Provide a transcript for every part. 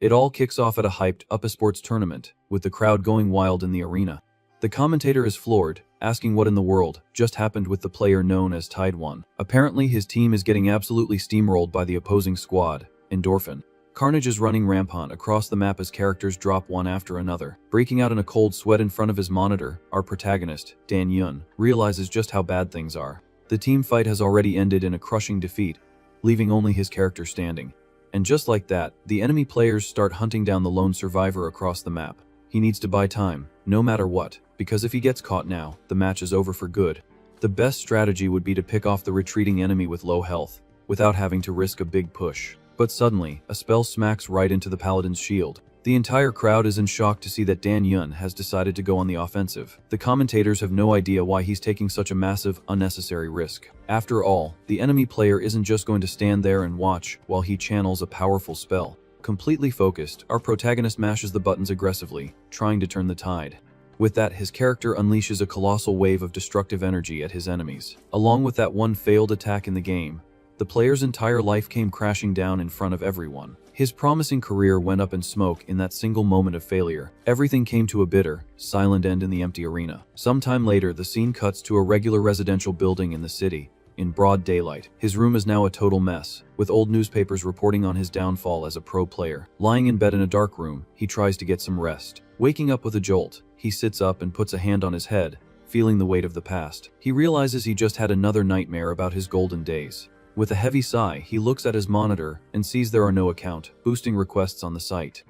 It all kicks off at a hyped-up esports tournament, with the crowd going wild in the arena. The commentator is floored, asking what in the world just happened with the player known as Tide 1. Apparently his team is getting absolutely steamrolled by the opposing squad, Endorphin. Carnage is running rampant across the map as characters drop one after another. Breaking out in a cold sweat in front of his monitor, our protagonist, Dan Yun, realizes just how bad things are. The team fight has already ended in a crushing defeat, leaving only his character standing. And just like that, the enemy players start hunting down the lone survivor across the map. He needs to buy time, no matter what, because if he gets caught now, the match is over for good. The best strategy would be to pick off the retreating enemy with low health, without having to risk a big push. But suddenly, a spell smacks right into the paladin's shield. The entire crowd is in shock to see that Dan Yun has decided to go on the offensive. The commentators have no idea why he's taking such a massive, unnecessary risk. After all, the enemy player isn't just going to stand there and watch while he channels a powerful spell. Completely focused, our protagonist mashes the buttons aggressively, trying to turn the tide. With that, his character unleashes a colossal wave of destructive energy at his enemies. Along with that one failed attack in the game, the player's entire life came crashing down in front of everyone. His promising career went up in smoke in that single moment of failure. Everything came to a bitter, silent end in the empty arena. Sometime later, the scene cuts to a regular residential building in the city, in broad daylight. His room is now a total mess, with old newspapers reporting on his downfall as a pro player. Lying in bed in a dark room, he tries to get some rest. Waking up with a jolt, he sits up and puts a hand on his head, feeling the weight of the past. He realizes he just had another nightmare about his golden days. With a heavy sigh, he looks at his monitor and sees there are no account boosting requests on the site.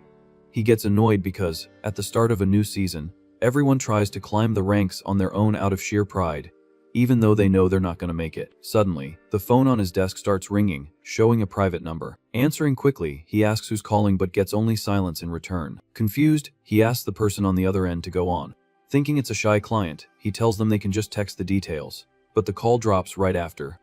He gets annoyed because, at the start of a new season, everyone tries to climb the ranks on their own out of sheer pride, even though they know they're not going to make it. Suddenly, the phone on his desk starts ringing, showing a private number. Answering quickly, he asks who's calling but gets only silence in return. Confused, he asks the person on the other end to go on. Thinking it's a shy client, he tells them they can just text the details, but the call drops right after.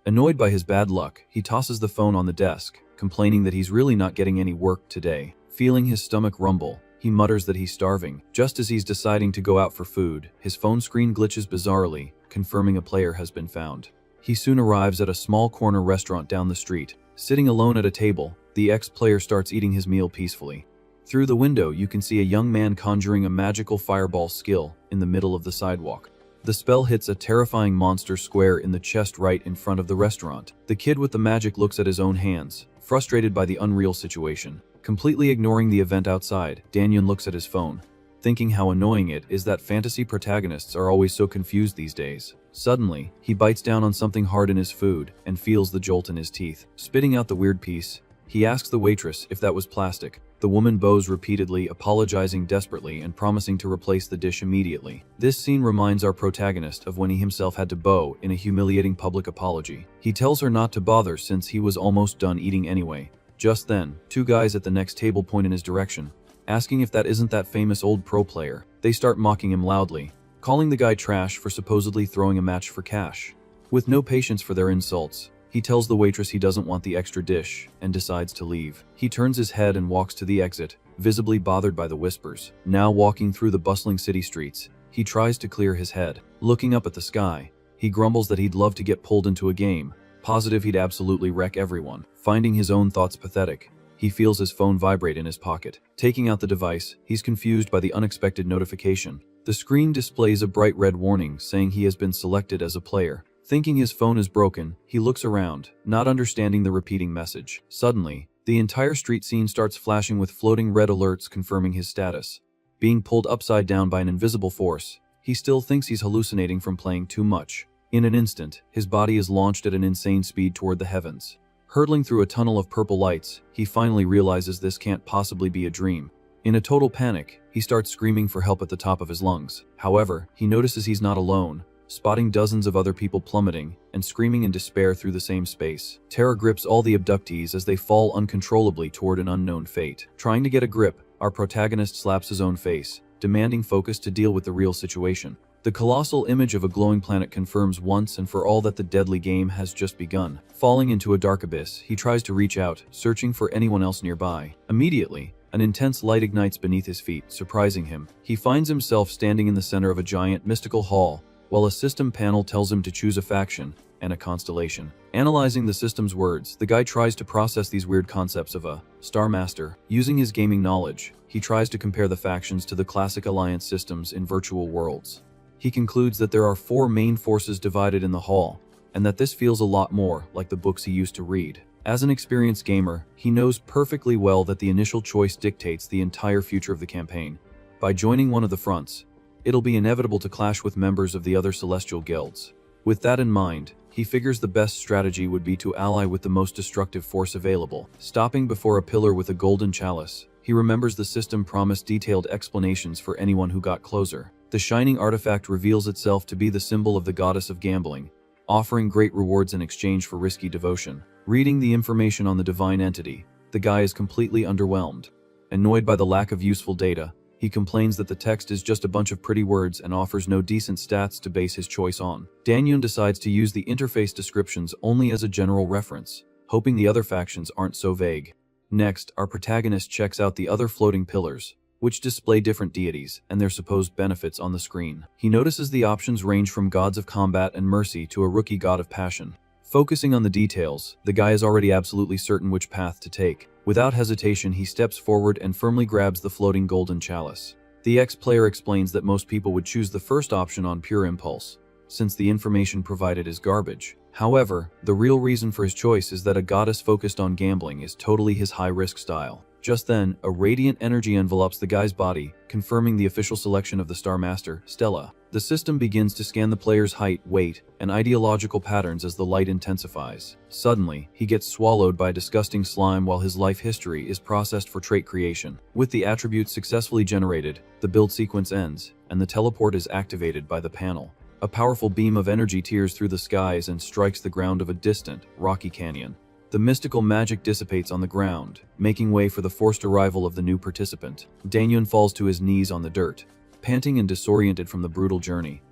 Annoyed by his bad luck, he tosses the phone on the desk, complaining that he's really not getting any work today. Feeling his stomach rumble, he mutters that he's starving. Just as he's deciding to go out for food, his phone screen glitches bizarrely, confirming a player has been found. He soon arrives at a small corner restaurant down the street. Sitting alone at a table, the ex-player starts eating his meal peacefully. Through the window, you can see a young man conjuring a magical fireball skill in the middle of the sidewalk. The spell hits a terrifying monster square in the chest right in front of the restaurant. The kid with the magic looks at his own hands, frustrated by the unreal situation. Completely ignoring the event outside, Dan Yun looks at his phone, thinking how annoying it is that fantasy protagonists are always so confused these days. Suddenly, he bites down on something hard in his food and feels the jolt in his teeth. Spitting out the weird piece, he asks the waitress if that was plastic. The woman bows repeatedly, apologizing desperately and promising to replace the dish immediately. This scene reminds our protagonist of when he himself had to bow in a humiliating public apology. He tells her not to bother since he was almost done eating anyway. Just then, two guys at the next table point in his direction, asking if that isn't that famous old pro player. They start mocking him loudly, calling the guy trash for supposedly throwing a match for cash. With no patience for their insults, he tells the waitress he doesn't want the extra dish and decides to leave. He turns his head and walks to the exit, visibly bothered by the whispers. Now walking through the bustling city streets, he tries to clear his head. Looking up at the sky, he grumbles that he'd love to get pulled into a game, positive he'd absolutely wreck everyone. Finding his own thoughts pathetic, he feels his phone vibrate in his pocket. Taking out the device, he's confused by the unexpected notification. The screen displays a bright red warning saying he has been selected as a player. Thinking his phone is broken, he looks around, not understanding the repeating message. Suddenly, the entire street scene starts flashing with floating red alerts confirming his status. Being pulled upside down by an invisible force, he still thinks he's hallucinating from playing too much. In an instant, his body is launched at an insane speed toward the heavens. Hurtling through a tunnel of purple lights, he finally realizes this can't possibly be a dream. In a total panic, he starts screaming for help at the top of his lungs. However, he notices he's not alone, spotting dozens of other people plummeting and screaming in despair through the same space. Terror grips all the abductees as they fall uncontrollably toward an unknown fate. Trying to get a grip, our protagonist slaps his own face, demanding focus to deal with the real situation. The colossal image of a glowing planet confirms once and for all that the deadly game has just begun. Falling into a dark abyss, he tries to reach out, searching for anyone else nearby. Immediately, an intense light ignites beneath his feet, surprising him. He finds himself standing in the center of a giant, mystical hall, while a system panel tells him to choose a faction and a constellation. Analyzing the system's words, the guy tries to process these weird concepts of a Star Master. Using his gaming knowledge, he tries to compare the factions to the classic alliance systems in virtual worlds. He concludes that there are 4 main forces divided in the hall, and that this feels a lot more like the books he used to read. As an experienced gamer, he knows perfectly well that the initial choice dictates the entire future of the campaign. By joining one of the fronts, it'll be inevitable to clash with members of the other celestial guilds. With that in mind, he figures the best strategy would be to ally with the most destructive force available. Stopping before a pillar with a golden chalice, he remembers the system promised detailed explanations for anyone who got closer. The shining artifact reveals itself to be the symbol of the goddess of gambling, offering great rewards in exchange for risky devotion. Reading the information on the divine entity, the guy is completely underwhelmed. Annoyed by the lack of useful data, he complains that the text is just a bunch of pretty words and offers no decent stats to base his choice on. Danyun decides to use the interface descriptions only as a general reference, hoping the other factions aren't so vague. Next, our protagonist checks out the other floating pillars, which display different deities and their supposed benefits on the screen. He notices the options range from gods of combat and mercy to a rookie god of passion. Focusing on the details, the guy is already absolutely certain which path to take. Without hesitation, he steps forward and firmly grabs the floating golden chalice. The ex-player explains that most people would choose the first option on pure impulse, since the information provided is garbage. However, the real reason for his choice is that a goddess focused on gambling is totally his high-risk style. Just then, a radiant energy envelops the guy's body, confirming the official selection of the Star Master, Stella. The system begins to scan the player's height, weight, and ideological patterns as the light intensifies. Suddenly, he gets swallowed by a disgusting slime while his life history is processed for trait creation. With the attributes successfully generated, the build sequence ends, and the teleport is activated by the panel. A powerful beam of energy tears through the skies and strikes the ground of a distant, rocky canyon. The mystical magic dissipates on the ground, making way for the forced arrival of the new participant. Danyun falls to his knees on the dirt, panting and disoriented from the brutal journey.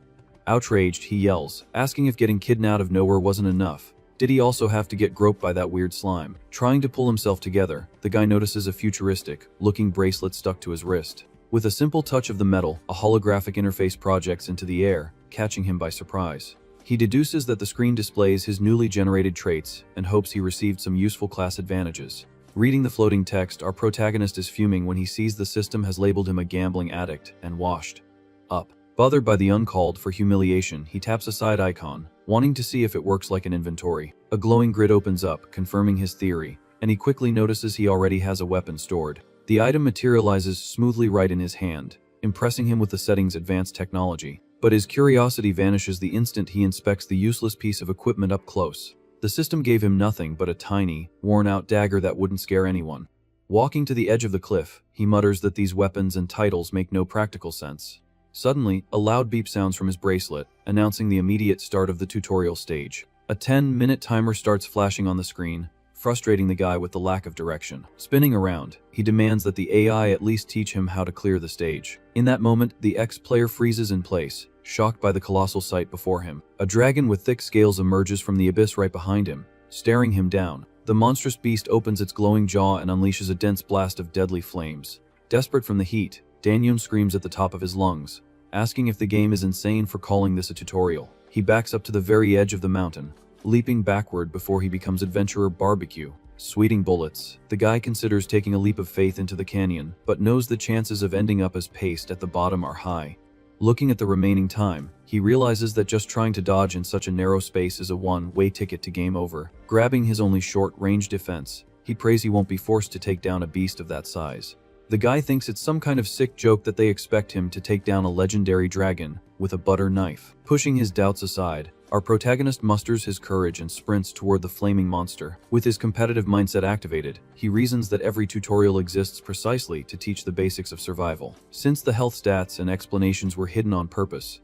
Outraged, he yells, asking if getting kidnapped out of nowhere wasn't enough. Did he also have to get groped by that weird slime? Trying to pull himself together, the guy notices a futuristic-looking bracelet stuck to his wrist. With a simple touch of the metal, a holographic interface projects into the air, catching him by surprise. He deduces that the screen displays his newly generated traits and hopes he received some useful class advantages. Reading the floating text, our protagonist is fuming when he sees the system has labeled him a gambling addict and washed up. Bothered by the uncalled for humiliation, he taps a side icon, wanting to see if it works like an inventory. A glowing grid opens up, confirming his theory, and he quickly notices he already has a weapon stored. The item materializes smoothly right in his hand, impressing him with the setting's advanced technology. But his curiosity vanishes the instant he inspects the useless piece of equipment up close. The system gave him nothing but a tiny, worn-out dagger that wouldn't scare anyone. Walking to the edge of the cliff, he mutters that these weapons and titles make no practical sense. Suddenly, a loud beep sounds from his bracelet, announcing the immediate start of the tutorial stage. A 10-minute timer starts flashing on the screen, frustrating the guy with the lack of direction. Spinning around, he demands that the AI at least teach him how to clear the stage. In that moment, the ex-player freezes in place, shocked by the colossal sight before him. A dragon with thick scales emerges from the abyss right behind him, staring him down. The monstrous beast opens its glowing jaw and unleashes a dense blast of deadly flames. Desperate from the heat, Danyun screams at the top of his lungs, asking if the game is insane for calling this a tutorial. He backs up to the very edge of the mountain, leaping backward before he becomes Adventurer Barbecue. Sweating bullets, the guy considers taking a leap of faith into the canyon, but knows the chances of ending up as paste at the bottom are high. Looking at the remaining time, he realizes that just trying to dodge in such a narrow space is a one-way ticket to game over. Grabbing his only short-range defense, he prays he won't be forced to take down a beast of that size. The guy thinks it's some kind of sick joke that they expect him to take down a legendary dragon with a butter knife. Pushing his doubts aside, our protagonist musters his courage and sprints toward the flaming monster. With his competitive mindset activated, he reasons that every tutorial exists precisely to teach the basics of survival. Since the health stats and explanations were hidden on purpose,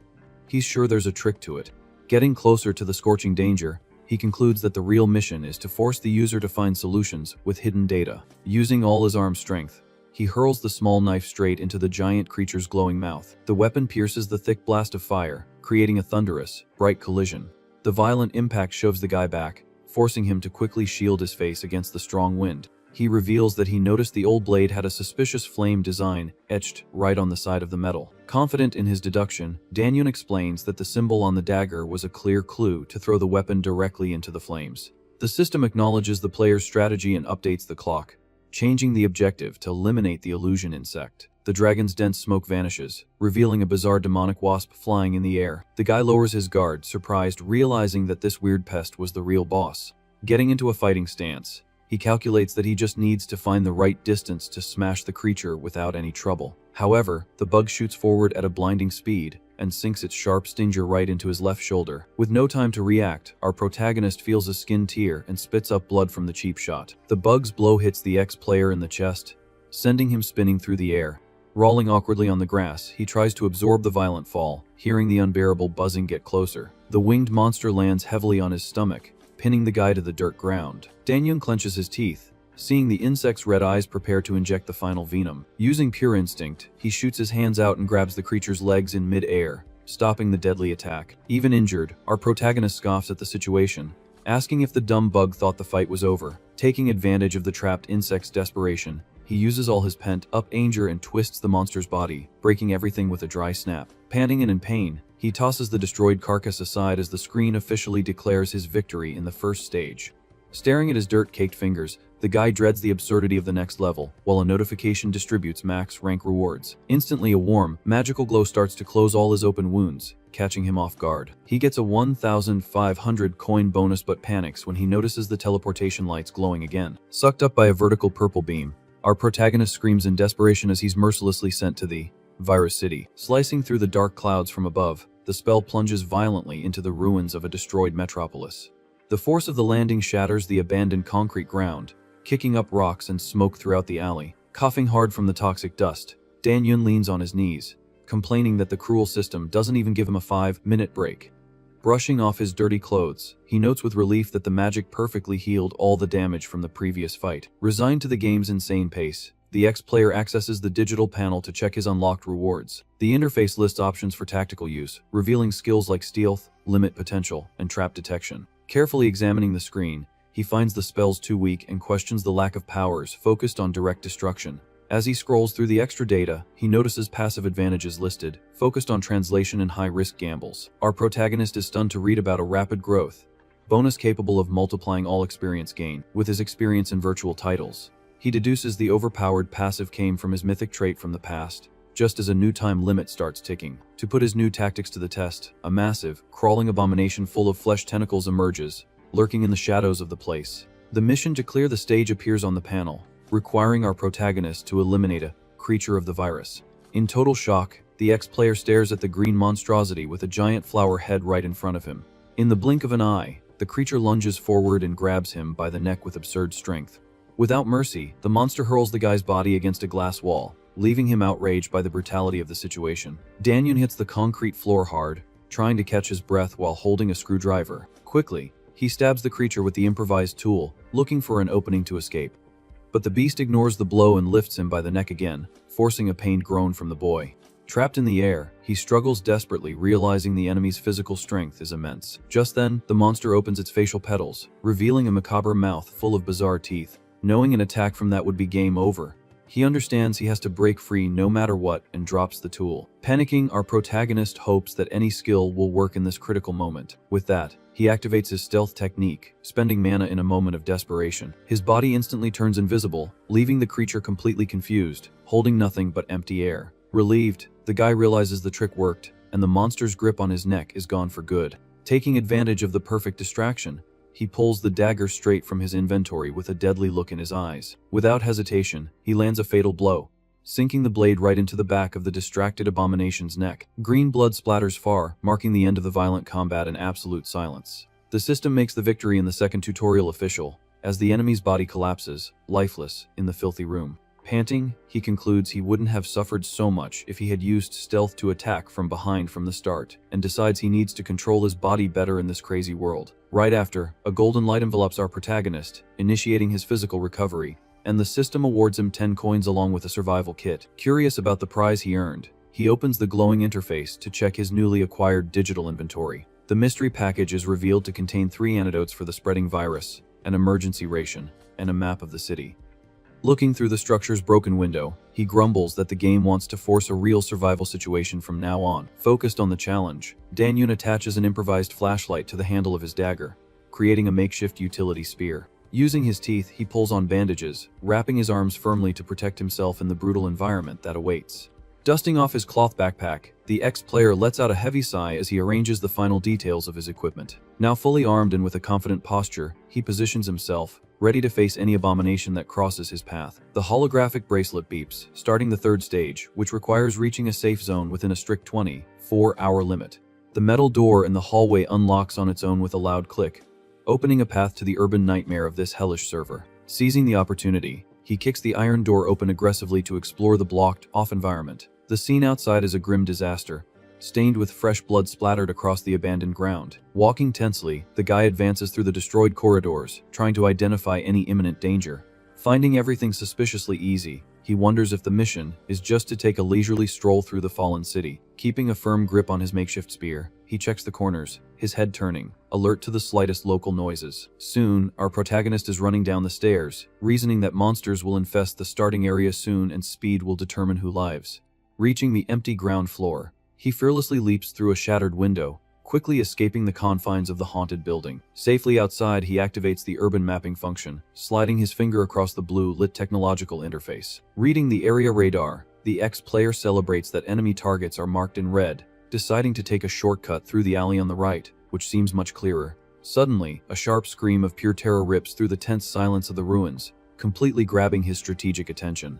he's sure there's a trick to it. Getting closer to the scorching danger, he concludes that the real mission is to force the user to find solutions with hidden data. Using all his arm strength, he hurls the small knife straight into the giant creature's glowing mouth. The weapon pierces the thick blast of fire, creating a thunderous, bright collision. The violent impact shoves the guy back, forcing him to quickly shield his face against the strong wind. He reveals that he noticed the old blade had a suspicious flame design etched right on the side of the metal. Confident in his deduction, Danyun explains that the symbol on the dagger was a clear clue to throw the weapon directly into the flames. The system acknowledges the player's strategy and updates the clock, changing the objective to eliminate the illusion insect. The dragon's dense smoke vanishes, revealing a bizarre demonic wasp flying in the air. The guy lowers his guard, surprised, realizing that this weird pest was the real boss. Getting into a fighting stance, he calculates that he just needs to find the right distance to smash the creature without any trouble. However, the bug shoots forward at a blinding speed and sinks its sharp stinger right into his left shoulder. With no time to react, our protagonist feels a skin tear and spits up blood from the cheap shot. The bug's blow hits the ex-player in the chest, sending him spinning through the air. Rolling awkwardly on the grass, he tries to absorb the violent fall, hearing the unbearable buzzing get closer. The winged monster lands heavily on his stomach, pinning the guy to the dirt ground. Danyun clenches his teeth, seeing the insect's red eyes prepare to inject the final venom. Using pure instinct, he shoots his hands out and grabs the creature's legs in mid-air, stopping the deadly attack. Even injured, our protagonist scoffs at the situation, asking if the dumb bug thought the fight was over. Taking advantage of the trapped insect's desperation, he uses all his pent-up anger and twists the monster's body, breaking everything with a dry snap. Panting and in pain, he tosses the destroyed carcass aside as the screen officially declares his victory in the first stage. Staring at his dirt-caked fingers, the guy dreads the absurdity of the next level, while a notification distributes max rank rewards. Instantly, a warm, magical glow starts to close all his open wounds, catching him off guard. He gets a 1,500 coin bonus but panics when he notices the teleportation lights glowing again. Sucked up by a vertical purple beam, our protagonist screams in desperation as he's mercilessly sent to the Virus City. Slicing through the dark clouds from above, the spell plunges violently into the ruins of a destroyed metropolis. The force of the landing shatters the abandoned concrete ground, kicking up rocks and smoke throughout the alley. Coughing hard from the toxic dust, Danyun leans on his knees, complaining that the cruel system doesn't even give him a 5-minute break. Brushing off his dirty clothes, he notes with relief that the magic perfectly healed all the damage from the previous fight. Resigned to the game's insane pace, the ex-player accesses the digital panel to check his unlocked rewards. The interface lists options for tactical use, revealing skills like stealth, limit potential, and trap detection. Carefully examining the screen, he finds the spells too weak and questions the lack of powers focused on direct destruction. As he scrolls through the extra data, he notices passive advantages listed, focused on translation and high-risk gambles. Our protagonist is stunned to read about a rapid growth bonus capable of multiplying all experience gain. With his experience in virtual titles, he deduces the overpowered passive came from his mythic trait from the past, just as a new time limit starts ticking. To put his new tactics to the test, a massive, crawling abomination full of flesh tentacles emerges, lurking in the shadows of the place. The mission to clear the stage appears on the panel, requiring our protagonist to eliminate a creature of the virus. In total shock, the ex-player stares at the green monstrosity with a giant flower head right in front of him. In the blink of an eye, the creature lunges forward and grabs him by the neck with absurd strength. Without mercy, the monster hurls the guy's body against a glass wall, leaving him outraged by the brutality of the situation. Danyun hits the concrete floor hard, trying to catch his breath while holding a screwdriver. Quickly, he stabs the creature with the improvised tool, looking for an opening to escape. But the beast ignores the blow and lifts him by the neck again, forcing a pained groan from the boy. Trapped in the air, he struggles desperately, realizing the enemy's physical strength is immense. Just then, the monster opens its facial petals, revealing a macabre mouth full of bizarre teeth. Knowing an attack from that would be game over, he understands he has to break free no matter what and drops the tool. Panicking, our protagonist hopes that any skill will work in this critical moment. With that, he activates his stealth technique, spending mana in a moment of desperation. His body instantly turns invisible, leaving the creature completely confused, holding nothing but empty air. Relieved, the guy realizes the trick worked, and the monster's grip on his neck is gone for good. Taking advantage of the perfect distraction, he pulls the dagger straight from his inventory with a deadly look in his eyes. Without hesitation, he lands a fatal blow, sinking the blade right into the back of the distracted abomination's neck. Green blood splatters far, marking the end of the violent combat in absolute silence. The system makes the victory in the second tutorial official, as the enemy's body collapses, lifeless, in the filthy room. Panting, he concludes he wouldn't have suffered so much if he had used stealth to attack from behind from the start, and decides he needs to control his body better in this crazy world. Right after, a golden light envelops our protagonist, initiating his physical recovery, and the system awards him 10 coins along with a survival kit. Curious about the prize he earned, he opens the glowing interface to check his newly acquired digital inventory. The mystery package is revealed to contain 3 antidotes for the spreading virus, an emergency ration, and a map of the city. Looking through the structure's broken window, he grumbles that the game wants to force a real survival situation from now on. Focused on the challenge, Dan-yoon attaches an improvised flashlight to the handle of his dagger, creating a makeshift utility spear. Using his teeth, he pulls on bandages, wrapping his arms firmly to protect himself in the brutal environment that awaits. Dusting off his cloth backpack, the ex-player lets out a heavy sigh as he arranges the final details of his equipment. Now fully armed and with a confident posture, he positions himself, ready to face any abomination that crosses his path. The holographic bracelet beeps, starting the third stage, which requires reaching a safe zone within a strict 24-hour limit. The metal door in the hallway unlocks on its own with a loud click, opening a path to the urban nightmare of this hellish server. Seizing the opportunity, he kicks the iron door open aggressively to explore the blocked-off environment. The scene outside is a grim disaster, stained with fresh blood splattered across the abandoned ground. Walking tensely, the guy advances through the destroyed corridors, trying to identify any imminent danger. Finding everything suspiciously easy, he wonders if the mission is just to take a leisurely stroll through the fallen city. Keeping a firm grip on his makeshift spear, he checks the corners, his head turning, alert to the slightest local noises. Soon, our protagonist is running down the stairs, reasoning that monsters will infest the starting area soon and speed will determine who lives. Reaching the empty ground floor, he fearlessly leaps through a shattered window, quickly escaping the confines of the haunted building. Safely outside, he activates the urban mapping function, sliding his finger across the blue-lit technological interface. Reading the area radar, the ex-player celebrates that enemy targets are marked in red, deciding to take a shortcut through the alley on the right, which seems much clearer. Suddenly, a sharp scream of pure terror rips through the tense silence of the ruins, completely grabbing his strategic attention.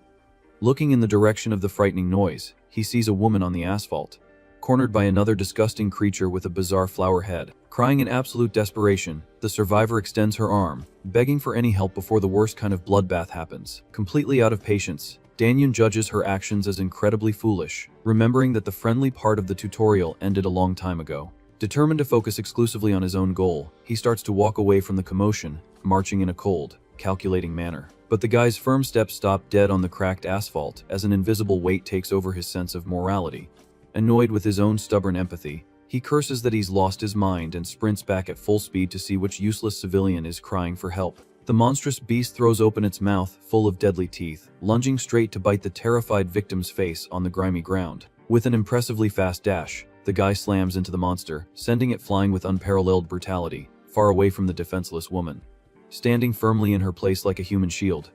Looking in the direction of the frightening noise, he sees a woman on the asphalt, cornered by another disgusting creature with a bizarre flower head. Crying in absolute desperation, the survivor extends her arm, begging for any help before the worst kind of bloodbath happens. Completely out of patience, Dan-yoon judges her actions as incredibly foolish, remembering that the friendly part of the tutorial ended a long time ago. Determined to focus exclusively on his own goal, he starts to walk away from the commotion, marching in a cold, calculating manner. But the guy's firm steps stop dead on the cracked asphalt as an invisible weight takes over his sense of morality. Annoyed with his own stubborn empathy, he curses that he's lost his mind and sprints back at full speed to see which useless civilian is crying for help. The monstrous beast throws open its mouth, full of deadly teeth, lunging straight to bite the terrified victim's face on the grimy ground. With an impressively fast dash, the guy slams into the monster, sending it flying with unparalleled brutality, far away from the defenseless woman. Standing firmly in her place like a human shield,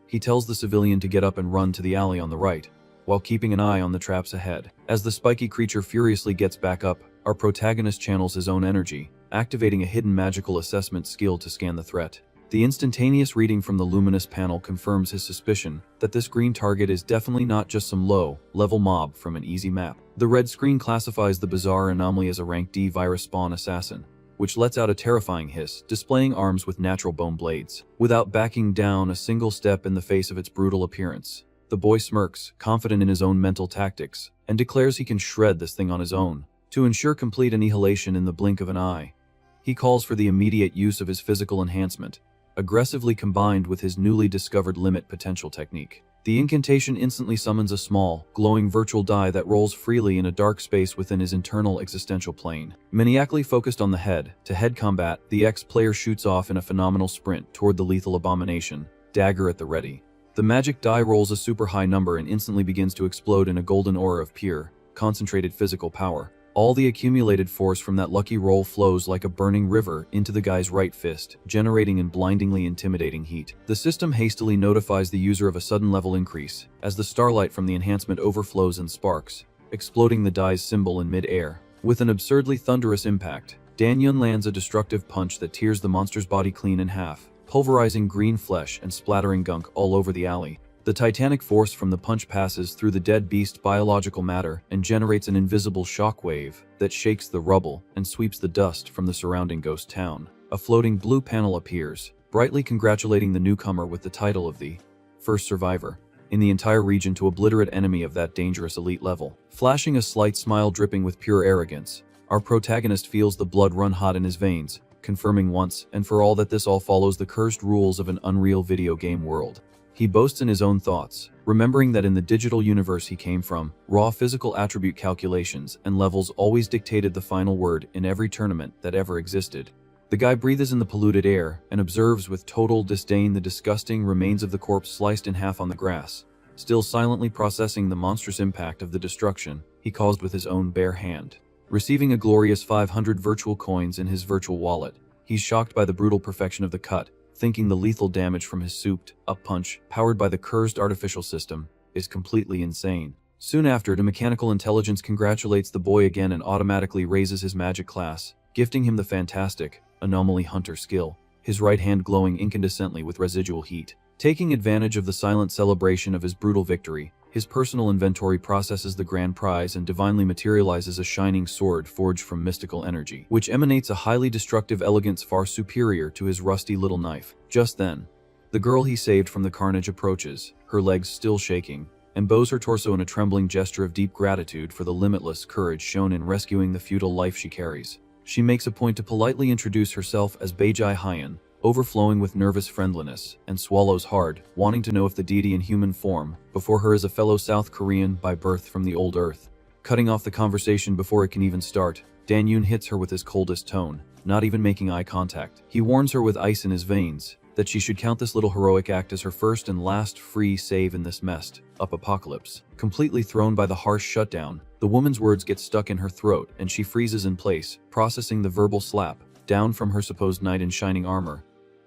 he tells the civilian to get up and run to the alley on the right, while keeping an eye on the traps ahead. As the spiky creature furiously gets back up, our protagonist channels his own energy, activating a hidden magical assessment skill to scan the threat. The instantaneous reading from the luminous panel confirms his suspicion that this green target is definitely not just some low-level mob from an easy map. The red screen classifies the bizarre anomaly as a rank D virus spawn assassin, which lets out a terrifying hiss, displaying arms with natural bone blades. Without backing down a single step in the face of its brutal appearance, the boy smirks, confident in his own mental tactics, and declares he can shred this thing on his own. To ensure complete annihilation in the blink of an eye, he calls for the immediate use of his physical enhancement, aggressively combined with his newly discovered limit potential technique. The incantation instantly summons a small, glowing virtual die that rolls freely in a dark space within his internal existential plane. Maniacally focused on the head-to-head combat, the ex-player shoots off in a phenomenal sprint toward the lethal abomination, dagger at the ready. The magic die rolls a super high number and instantly begins to explode in a golden aura of pure, concentrated physical power. All the accumulated force from that lucky roll flows like a burning river into the guy's right fist, generating an blindingly intimidating heat. The system hastily notifies the user of a sudden level increase, as the starlight from the enhancement overflows and sparks, exploding the die's symbol in mid-air. With an absurdly thunderous impact, Dan-yoon lands a destructive punch that tears the monster's body clean in half, pulverizing green flesh and splattering gunk all over the alley. The titanic force from the punch passes through the dead beast's biological matter and generates an invisible shockwave that shakes the rubble and sweeps the dust from the surrounding ghost town. A floating blue panel appears, brightly congratulating the newcomer with the title of the first survivor in the entire region to obliterate enemy of that dangerous elite level. Flashing a slight smile dripping with pure arrogance, our protagonist feels the blood run hot in his veins, confirming once and for all that this all follows the cursed rules of an unreal video game world. He boasts in his own thoughts, remembering that in the digital universe he came from, raw physical attribute calculations and levels always dictated the final word in every tournament that ever existed. The guy breathes in the polluted air and observes with total disdain the disgusting remains of the corpse sliced in half on the grass, still silently processing the monstrous impact of the destruction he caused with his own bare hand. Receiving a glorious 500 virtual coins in his virtual wallet, he's shocked by the brutal perfection of the cut, thinking the lethal damage from his souped-up punch, powered by the cursed artificial system, is completely insane. Soon after, the mechanical intelligence congratulates the boy again and automatically raises his magic class, gifting him the fantastic Anomaly Hunter skill, his right hand glowing incandescently with residual heat. Taking advantage of the silent celebration of his brutal victory, his personal inventory processes the grand prize and divinely materializes a shining sword forged from mystical energy, which emanates a highly destructive elegance far superior to his rusty little knife. Just then, the girl he saved from the carnage approaches, her legs still shaking, and bows her torso in a trembling gesture of deep gratitude for the limitless courage shown in rescuing the futile life she carries. She makes a point to politely introduce herself as Beijai Hyan, overflowing with nervous friendliness, and swallows hard, wanting to know if the deity in human form before her is a fellow South Korean by birth from the old earth. Cutting off the conversation before it can even start, Dan Yoon hits her with his coldest tone, not even making eye contact. He warns her with ice in his veins that she should count this little heroic act as her first and last free save in this messed up apocalypse. Completely thrown by the harsh shutdown, the woman's words get stuck in her throat and she freezes in place, processing the verbal slap down from her supposed knight in shining armor,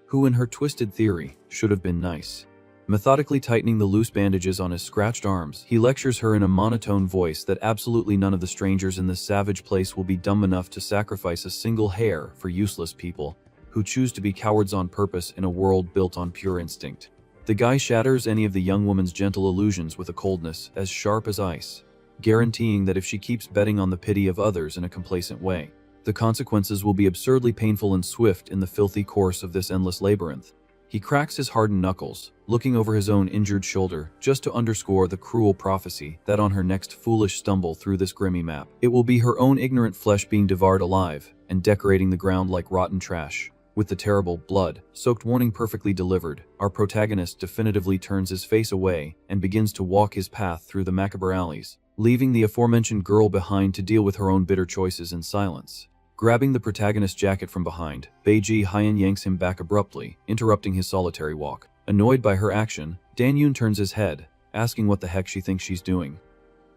who in her twisted theory should have been nice. Methodically tightening the loose bandages on his scratched arms, he lectures her in a monotone voice that absolutely none of the strangers in this savage place will be dumb enough to sacrifice a single hair for useless people who choose to be cowards on purpose in a world built on pure instinct. The guy shatters any of the young woman's gentle illusions with a coldness as sharp as ice, guaranteeing that if she keeps betting on the pity of others in a complacent way, the consequences will be absurdly painful and swift in the filthy course of this endless labyrinth. He cracks his hardened knuckles, looking over his own injured shoulder, just to underscore the cruel prophecy that on her next foolish stumble through this grimy map, it will be her own ignorant flesh being devoured alive and decorating the ground like rotten trash. With the terrible, blood-soaked warning perfectly delivered, our protagonist definitively turns his face away and begins to walk his path through the macabre alleys, leaving the aforementioned girl behind to deal with her own bitter choices in silence. Grabbing the protagonist's jacket from behind, Beiji Hyan yanks him back abruptly, interrupting his solitary walk. Annoyed by her action, Dan Yoon turns his head, asking what the heck she thinks she's doing.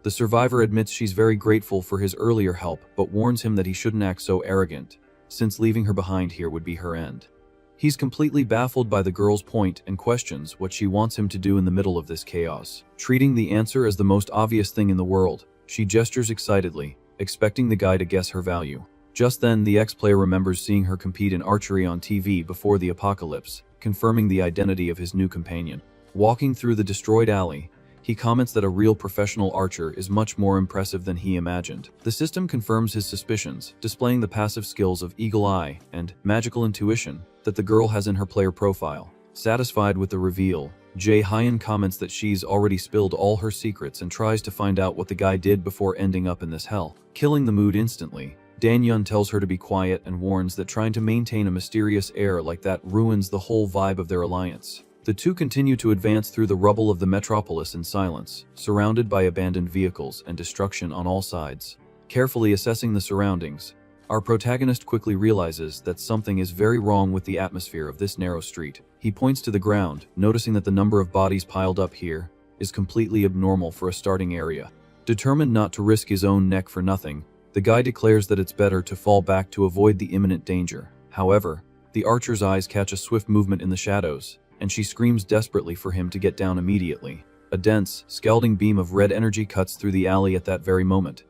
The survivor admits she's very grateful for his earlier help, but warns him that he shouldn't act so arrogant, since leaving her behind here would be her end. He's completely baffled by the girl's point and questions what she wants him to do in the middle of this chaos. Treating the answer as the most obvious thing in the world, she gestures excitedly, expecting the guy to guess her value. Just then, the ex-player remembers seeing her compete in archery on TV before the apocalypse, confirming the identity of his new companion. Walking through the destroyed alley, he comments that a real professional archer is much more impressive than he imagined. The system confirms his suspicions, displaying the passive skills of eagle eye and magical intuition that the girl has in her player profile. Satisfied with the reveal, Jae Hyan comments that she's already spilled all her secrets and tries to find out what the guy did before ending up in this hell. Killing the mood instantly, Dan Yun tells her to be quiet and warns that trying to maintain a mysterious air like that ruins the whole vibe of their alliance. The two continue to advance through the rubble of the metropolis in silence, surrounded by abandoned vehicles and destruction on all sides. Carefully assessing the surroundings, our protagonist quickly realizes that something is very wrong with the atmosphere of this narrow street. He points to the ground, noticing that the number of bodies piled up here is completely abnormal for a starting area. Determined not to risk his own neck for nothing, the guy declares that it's better to fall back to avoid the imminent danger. However, the archer's eyes catch a swift movement in the shadows, and she screams desperately for him to get down immediately. A dense, scalding beam of red energy cuts through the alley at that very moment,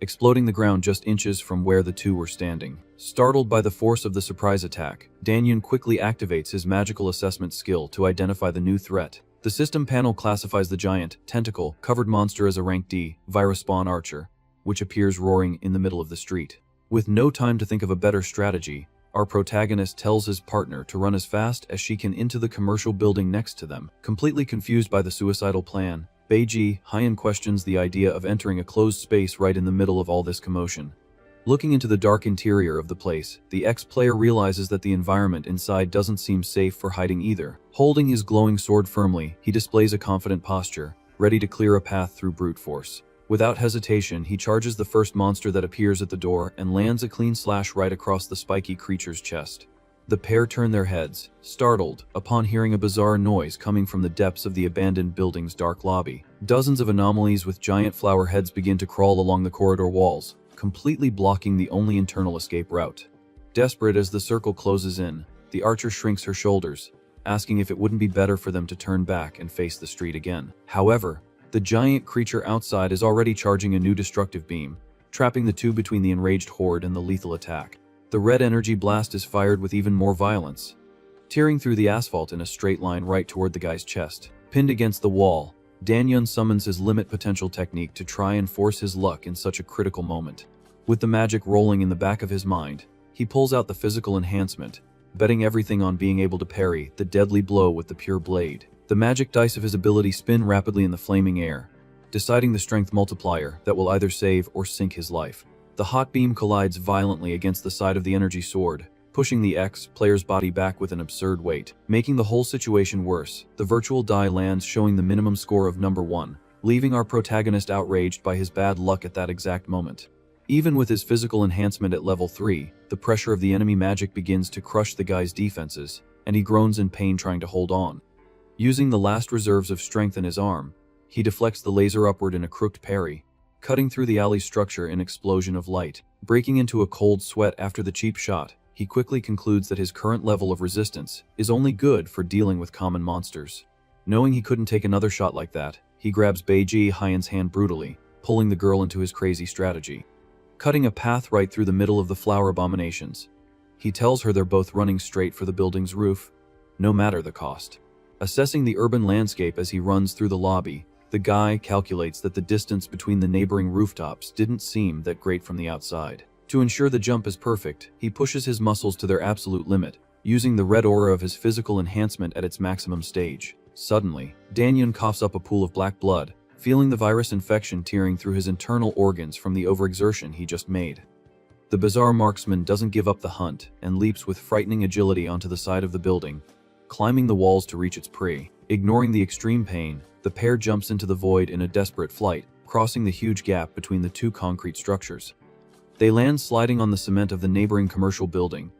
exploding the ground just inches from where the two were standing. Startled by the force of the surprise attack, Dan Yun quickly activates his magical assessment skill to identify the new threat. The system panel classifies the giant, tentacle-covered monster as a rank D, virus spawn archer, which appears roaring in the middle of the street. With no time to think of a better strategy, our protagonist tells his partner to run as fast as she can into the commercial building next to them. Completely confused by the suicidal plan, Beiji Hyan questions the idea of entering a closed space right in the middle of all this commotion. Looking into the dark interior of the place, the ex-player realizes that the environment inside doesn't seem safe for hiding either. Holding his glowing sword firmly, he displays a confident posture, ready to clear a path through brute force. Without hesitation, he charges the first monster that appears at the door and lands a clean slash right across the spiky creature's chest. The pair turn their heads, startled, upon hearing a bizarre noise coming from the depths of the abandoned building's dark lobby. Dozens of anomalies with giant flower heads begin to crawl along the corridor walls, completely blocking the only internal escape route. Desperate as the circle closes in, the archer shrinks her shoulders, asking if it wouldn't be better for them to turn back and face the street again. However, the giant creature outside is already charging a new destructive beam, trapping the two between the enraged horde and the lethal attack. The red energy blast is fired with even more violence, tearing through the asphalt in a straight line right toward the guy's chest. Pinned against the wall, Danyun summons his limit potential technique to try and force his luck in such a critical moment. With the magic rolling in the back of his mind, he pulls out the physical enhancement, betting everything on being able to parry the deadly blow with the pure blade. The magic dice of his ability spin rapidly in the flaming air, deciding the strength multiplier that will either save or sink his life. The hot beam collides violently against the side of the energy sword, pushing the player's body back with an absurd weight, making the whole situation worse. The virtual die lands, showing the minimum score of number 1, leaving our protagonist outraged by his bad luck at that exact moment. Even with his physical enhancement at level 3, the pressure of the enemy magic begins to crush the guy's defenses, and he groans in pain trying to hold on. Using the last reserves of strength in his arm, he deflects the laser upward in a crooked parry, cutting through the alley's structure in an explosion of light. Breaking into a cold sweat after the cheap shot, he quickly concludes that his current level of resistance is only good for dealing with common monsters. Knowing he couldn't take another shot like that, he grabs Beiji Hyan's hand brutally, pulling the girl into his crazy strategy. Cutting a path right through the middle of the flower abominations, he tells her they're both running straight for the building's roof, no matter the cost. Assessing the urban landscape as he runs through the lobby, the guy calculates that the distance between the neighboring rooftops didn't seem that great from the outside. To ensure the jump is perfect, he pushes his muscles to their absolute limit, using the red aura of his physical enhancement at its maximum stage. Suddenly, Danyun coughs up a pool of black blood, feeling the virus infection tearing through his internal organs from the overexertion he just made. The bizarre marksman doesn't give up the hunt and leaps with frightening agility onto the side of the building, climbing the walls to reach its prey. Ignoring the extreme pain, the pair jumps into the void in a desperate flight, crossing the huge gap between the two concrete structures. They land sliding on the cement of the neighboring commercial building,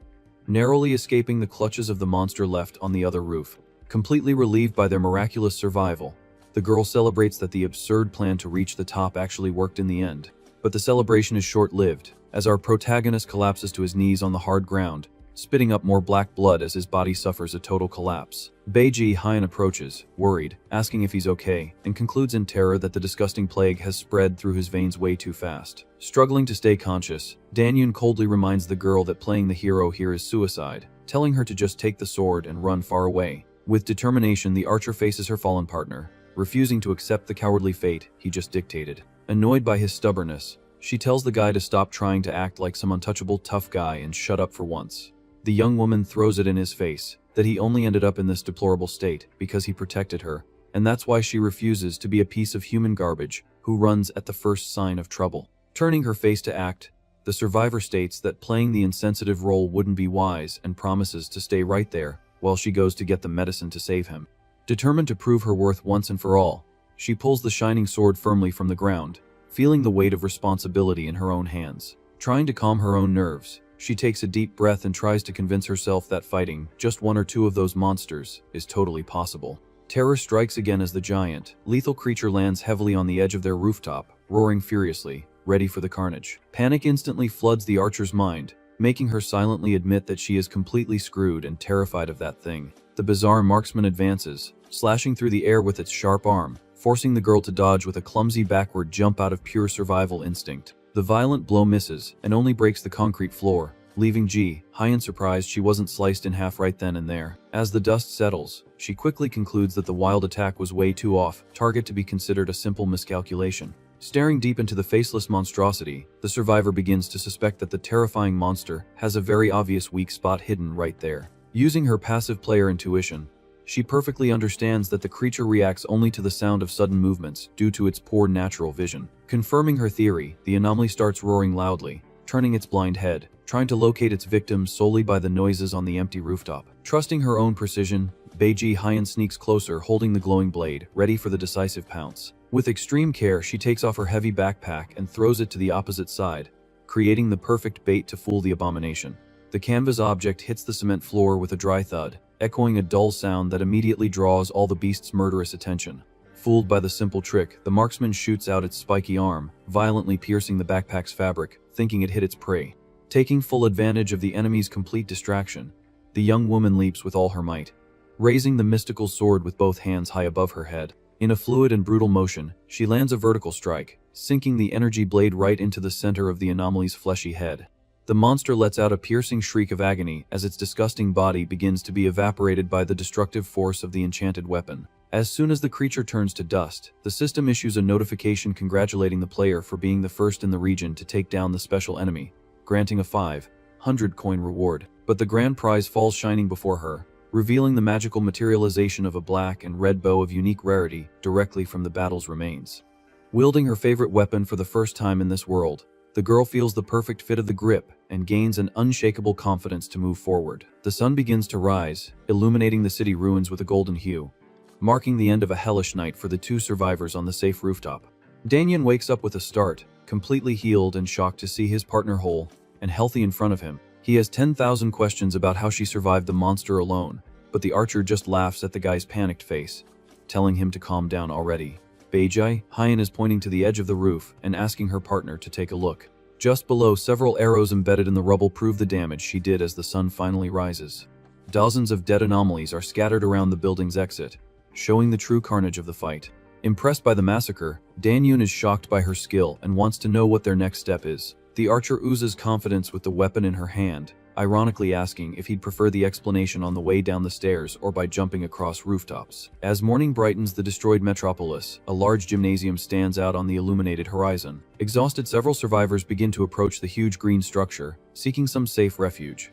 narrowly escaping the clutches of the monster left on the other roof. Completely relieved by their miraculous survival, the girl celebrates that the absurd plan to reach the top actually worked in the end. But the celebration is short-lived, as our protagonist collapses to his knees on the hard ground, spitting up more black blood as his body suffers a total collapse. Beiji Hyan approaches, worried, asking if he's okay, and concludes in terror that the disgusting plague has spread through his veins way too fast. Struggling to stay conscious, Danyun coldly reminds the girl that playing the hero here is suicide, telling her to just take the sword and run far away. With determination, the archer faces her fallen partner, refusing to accept the cowardly fate he just dictated. Annoyed by his stubbornness, she tells the guy to stop trying to act like some untouchable tough guy and shut up for once. The young woman throws it in his face that he only ended up in this deplorable state because he protected her, and that's why she refuses to be a piece of human garbage who runs at the first sign of trouble. Turning her face to act, the survivor states that playing the insensitive role wouldn't be wise and promises to stay right there while she goes to get the medicine to save him. Determined to prove her worth once and for all, she pulls the shining sword firmly from the ground, feeling the weight of responsibility in her own hands. Trying to calm her own nerves, she takes a deep breath and tries to convince herself that fighting just one or two of those monsters is totally possible. Terror strikes again as the giant, lethal creature lands heavily on the edge of their rooftop, roaring furiously, ready for the carnage. Panic instantly floods the archer's mind, making her silently admit that she is completely screwed and terrified of that thing. The bizarre marksman advances, slashing through the air with its sharp arm, forcing the girl to dodge with a clumsy backward jump out of pure survival instinct. The violent blow misses and only breaks the concrete floor, leaving Hyan surprised she wasn't sliced in half right then and there. As the dust settles, she quickly concludes that the wild attack was way too off target to be considered a simple miscalculation. Staring deep into the faceless monstrosity, the survivor begins to suspect that the terrifying monster has a very obvious weak spot hidden right there. Using her passive player intuition, she perfectly understands that the creature reacts only to the sound of sudden movements due to its poor natural vision. Confirming her theory, the anomaly starts roaring loudly, turning its blind head, trying to locate its victim solely by the noises on the empty rooftop. Trusting her own precision, Beiji Hyan sneaks closer holding the glowing blade, ready for the decisive pounce. With extreme care, she takes off her heavy backpack and throws it to the opposite side, creating the perfect bait to fool the abomination. The canvas object hits the cement floor with a dry thud, echoing a dull sound that immediately draws all the beast's murderous attention. Fooled by the simple trick, the marksman shoots out its spiky arm, violently piercing the backpack's fabric, thinking it hit its prey. Taking full advantage of the enemy's complete distraction, the young woman leaps with all her might, raising the mystical sword with both hands high above her head. In a fluid and brutal motion, she lands a vertical strike, sinking the energy blade right into the center of the anomaly's fleshy head. The monster lets out a piercing shriek of agony as its disgusting body begins to be evaporated by the destructive force of the enchanted weapon. As soon as the creature turns to dust, the system issues a notification congratulating the player for being the first in the region to take down the special enemy, granting a 500 coin reward. But the grand prize falls shining before her, revealing the magical materialization of a black and red bow of unique rarity directly from the battle's remains. Wielding her favorite weapon for the first time in this world, the girl feels the perfect fit of the grip and gains an unshakable confidence to move forward. The sun begins to rise, illuminating the city ruins with a golden hue, marking the end of a hellish night for the two survivors on the safe rooftop. Danyan wakes up with a start, completely healed and shocked to see his partner whole and healthy in front of him. He has 10,000 questions about how she survived the monster alone, but the archer just laughs at the guy's panicked face, telling him to calm down already. Beijai, Hyan is pointing to the edge of the roof and asking her partner to take a look. Just below, several arrows embedded in the rubble prove the damage she did as the sun finally rises. Dozens of dead anomalies are scattered around the building's exit, showing the true carnage of the fight. Impressed by the massacre, Danyun is shocked by her skill and wants to know what their next step is. The archer oozes confidence with the weapon in her hand, ironically asking if he'd prefer the explanation on the way down the stairs or by jumping across rooftops. As morning brightens the destroyed metropolis, a large gymnasium stands out on the illuminated horizon. Exhausted, several survivors begin to approach the huge green structure, seeking some safe refuge.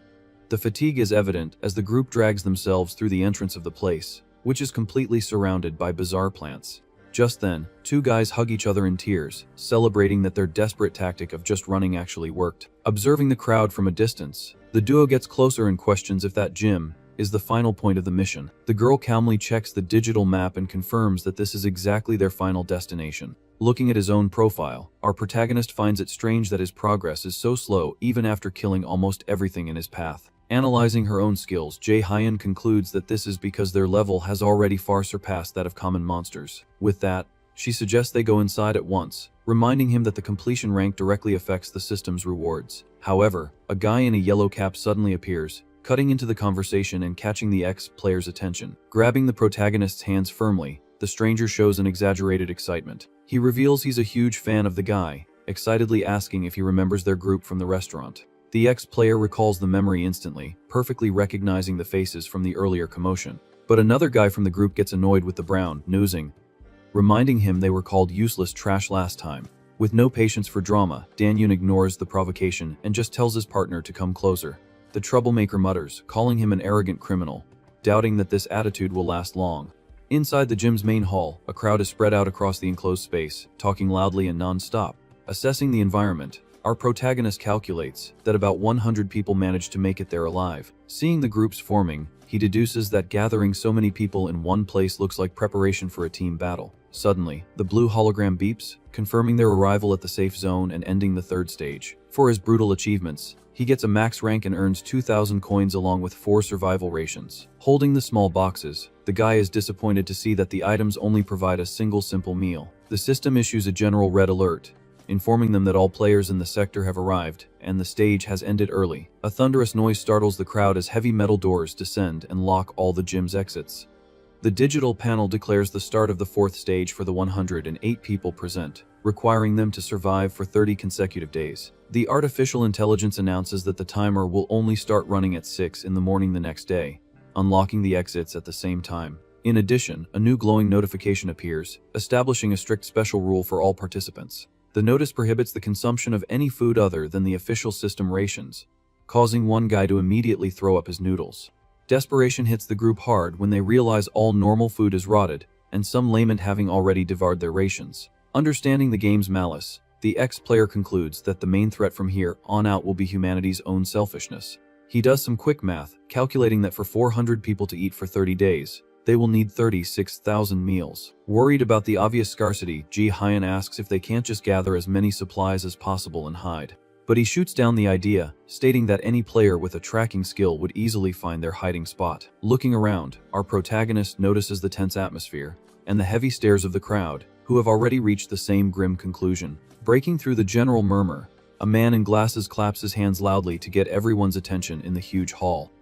The fatigue is evident as the group drags themselves through the entrance of the place, which is completely surrounded by bizarre plants. Just then, two guys hug each other in tears, celebrating that their desperate tactic of just running actually worked. Observing the crowd from a distance, the duo gets closer and questions if that gym is the final point of the mission. The girl calmly checks the digital map and confirms that this is exactly their final destination. Looking at his own profile, our protagonist finds it strange that his progress is so slow even after killing almost everything in his path. Analyzing her own skills, Hyan concludes that this is because their level has already far surpassed that of common monsters. With that, she suggests they go inside at once, reminding him that the completion rank directly affects the system's rewards. However, a guy in a yellow cap suddenly appears, cutting into the conversation and catching the ex-player's attention. Grabbing the protagonist's hands firmly, the stranger shows an exaggerated excitement. He reveals he's a huge fan of the guy, excitedly asking if he remembers their group from the restaurant. The ex-player recalls the memory instantly, perfectly recognizing the faces from the earlier commotion. But another guy from the group gets annoyed with the brown nosing, reminding him they were called useless trash last time. With no patience for drama, Danyun ignores the provocation and just tells his partner to come closer. The troublemaker mutters, calling him an arrogant criminal, doubting that this attitude will last long. Inside the gym's main hall, a crowd is spread out across the enclosed space, talking loudly and non-stop. Assessing the environment, our protagonist calculates that about 100 people managed to make it there alive. Seeing the groups forming, he deduces that gathering so many people in one place looks like preparation for a team battle. Suddenly, the blue hologram beeps, confirming their arrival at the safe zone and ending the third stage. For his brutal achievements, he gets a max rank and earns 2,000 coins along with 4 survival rations. Holding the small boxes, the guy is disappointed to see that the items only provide a single simple meal. The system issues a general red alert, informing them that all players in the sector have arrived, and the stage has ended early. A thunderous noise startles the crowd as heavy metal doors descend and lock all the gym's exits. The digital panel declares the start of the 4th stage for the 108 people present, requiring them to survive for 30 consecutive days. The artificial intelligence announces that the timer will only start running at 6 in the morning the next day, unlocking the exits at the same time. In addition, a new glowing notification appears, establishing a strict special rule for all participants. The notice prohibits the consumption of any food other than the official system rations, causing one guy to immediately throw up his noodles. Desperation hits the group hard when they realize all normal food is rotted, and some lament having already devoured their rations. Understanding the game's malice, the ex-player concludes that the main threat from here on out will be humanity's own selfishness. He does some quick math, calculating that for 400 people to eat for 30 days, They will need 36,000 meals. Worried about the obvious scarcity, Ji-hyun asks if they can't just gather as many supplies as possible and hide. But he shoots down the idea, stating that any player with a tracking skill would easily find their hiding spot. Looking around, our protagonist notices the tense atmosphere and the heavy stares of the crowd, who have already reached the same grim conclusion. Breaking through the general murmur, a man in glasses claps his hands loudly to get everyone's attention in the huge hall.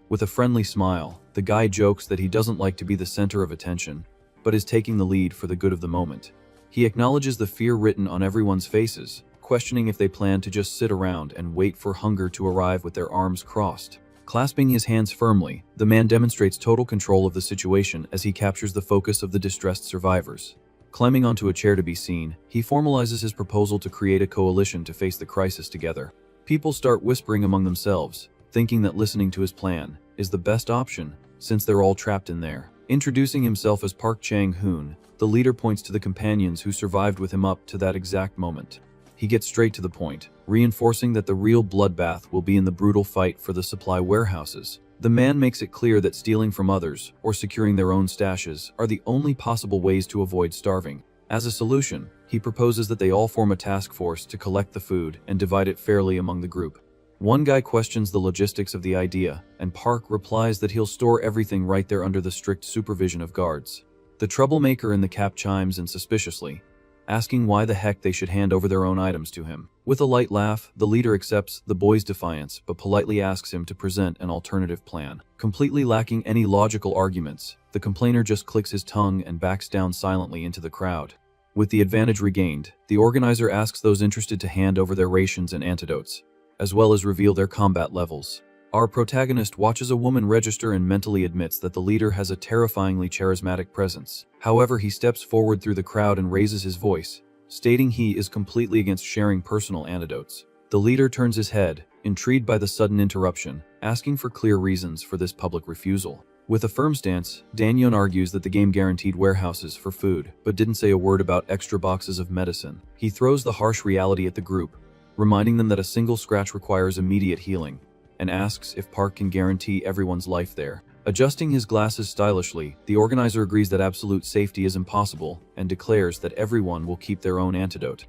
With a friendly smile, the guy jokes that he doesn't like to be the center of attention, but is taking the lead for the good of the moment. He acknowledges the fear written on everyone's faces, questioning if they plan to just sit around and wait for hunger to arrive with their arms crossed. Clasping his hands firmly, the man demonstrates total control of the situation as he captures the focus of the distressed survivors. Climbing onto a chair to be seen, he formalizes his proposal to create a coalition to face the crisis together. People start whispering among themselves, thinking that listening to his plan is the best option since they're all trapped in there. Introducing himself as Park Chang-hoon, the leader points to the companions who survived with him up to that exact moment. He gets straight to the point, reinforcing that the real bloodbath will be in the brutal fight for the supply warehouses. The man makes it clear that stealing from others or securing their own stashes are the only possible ways to avoid starving. As a solution, he proposes that they all form a task force to collect the food and divide it fairly among the group. One guy questions the logistics of the idea, and Park replies that he'll store everything right there under the strict supervision of guards. The troublemaker in the cap chimes in suspiciously, asking why the heck they should hand over their own items to him. With a light laugh, the leader accepts the boy's defiance but politely asks him to present an alternative plan. Completely lacking any logical arguments, the complainer just clicks his tongue and backs down silently into the crowd. With the advantage regained, the organizer asks those interested to hand over their rations and antidotes, as well as reveal their combat levels. Our protagonist watches a woman register and mentally admits that the leader has a terrifyingly charismatic presence. However, he steps forward through the crowd and raises his voice, stating he is completely against sharing personal antidotes. The leader turns his head, intrigued by the sudden interruption, asking for clear reasons for this public refusal. With a firm stance, Dan-yeon argues that the game guaranteed warehouses for food, but didn't say a word about extra boxes of medicine. He throws the harsh reality at the group, reminding them that a single scratch requires immediate healing, and asks if Park can guarantee everyone's life there. Adjusting his glasses stylishly, the organizer agrees that absolute safety is impossible and declares that everyone will keep their own antidote.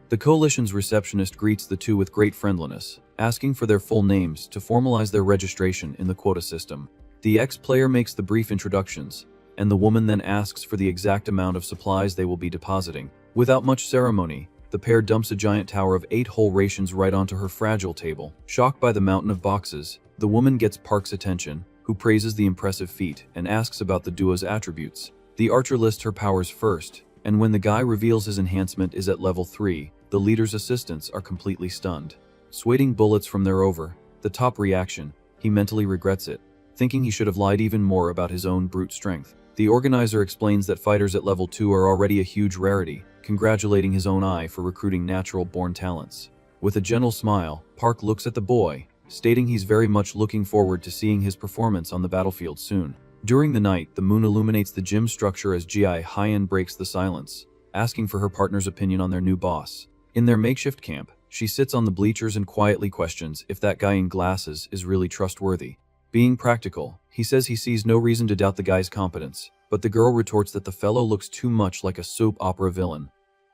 The coalition's receptionist greets the two with great friendliness, asking for their full names to formalize their registration in the quota system. The ex-player makes the brief introductions, and the woman then asks for the exact amount of supplies they will be depositing. Without much ceremony, the pair dumps a giant tower of 8 whole rations right onto her fragile table. Shocked by the mountain of boxes, the woman gets Park's attention, who praises the impressive feat and asks about the duo's attributes. The archer lists her powers first, and when the guy reveals his enhancement is at level 3, the leader's assistants are completely stunned. Sweating bullets from their over the top reaction, he mentally regrets it, thinking he should have lied even more about his own brute strength. The organizer explains that fighters at level 2 are already a huge rarity, congratulating his own eye for recruiting natural-born talents. With a gentle smile, Park looks at the boy, stating he's very much looking forward to seeing his performance on the battlefield soon. During the night, the moon illuminates the gym structure as Ji-hyun breaks the silence, asking for her partner's opinion on their new boss. In their makeshift camp, she sits on the bleachers and quietly questions if that guy in glasses is really trustworthy. Being practical, he says he sees no reason to doubt the guy's competence, but the girl retorts that the fellow looks too much like a soap opera villain.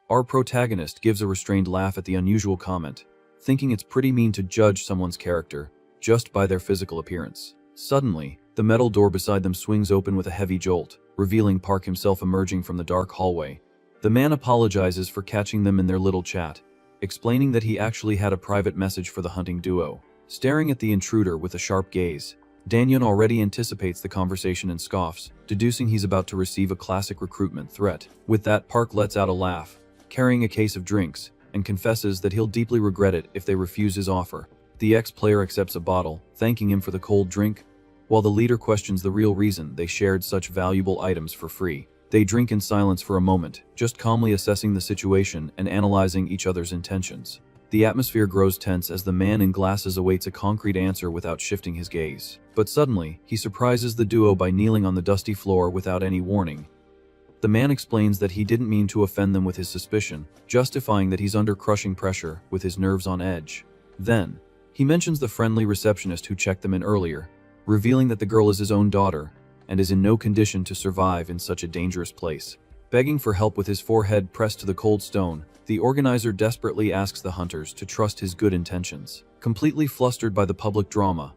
Our protagonist gives a restrained laugh at the unusual comment, thinking it's pretty mean to judge someone's character just by their physical appearance. Suddenly, the metal door beside them swings open with a heavy jolt, revealing Park himself emerging from the dark hallway. The man apologizes for catching them in their little chat, explaining that he actually had a private message for the hunting duo. Staring at the intruder with a sharp gaze, Dan-yeon already anticipates the conversation and scoffs, deducing he's about to receive a classic recruitment threat. With that, Park lets out a laugh, carrying a case of drinks, and confesses that he'll deeply regret it if they refuse his offer. The ex-player accepts a bottle, thanking him for the cold drink, while the leader questions the real reason they shared such valuable items for free. They drink in silence for a moment, just calmly assessing the situation and analyzing each other's intentions. The atmosphere grows tense as the man in glasses awaits a concrete answer without shifting his gaze. But suddenly, he surprises the duo by kneeling on the dusty floor without any warning. The man explains that he didn't mean to offend them with his suspicion, justifying that he's under crushing pressure with his nerves on edge. Then, he mentions the friendly receptionist who checked them in earlier, revealing that the girl is his own daughter, and is in no condition to survive in such a dangerous place. Begging for help with his forehead pressed to the cold stone, the organizer desperately asks the hunters to trust his good intentions. Completely flustered by the public drama,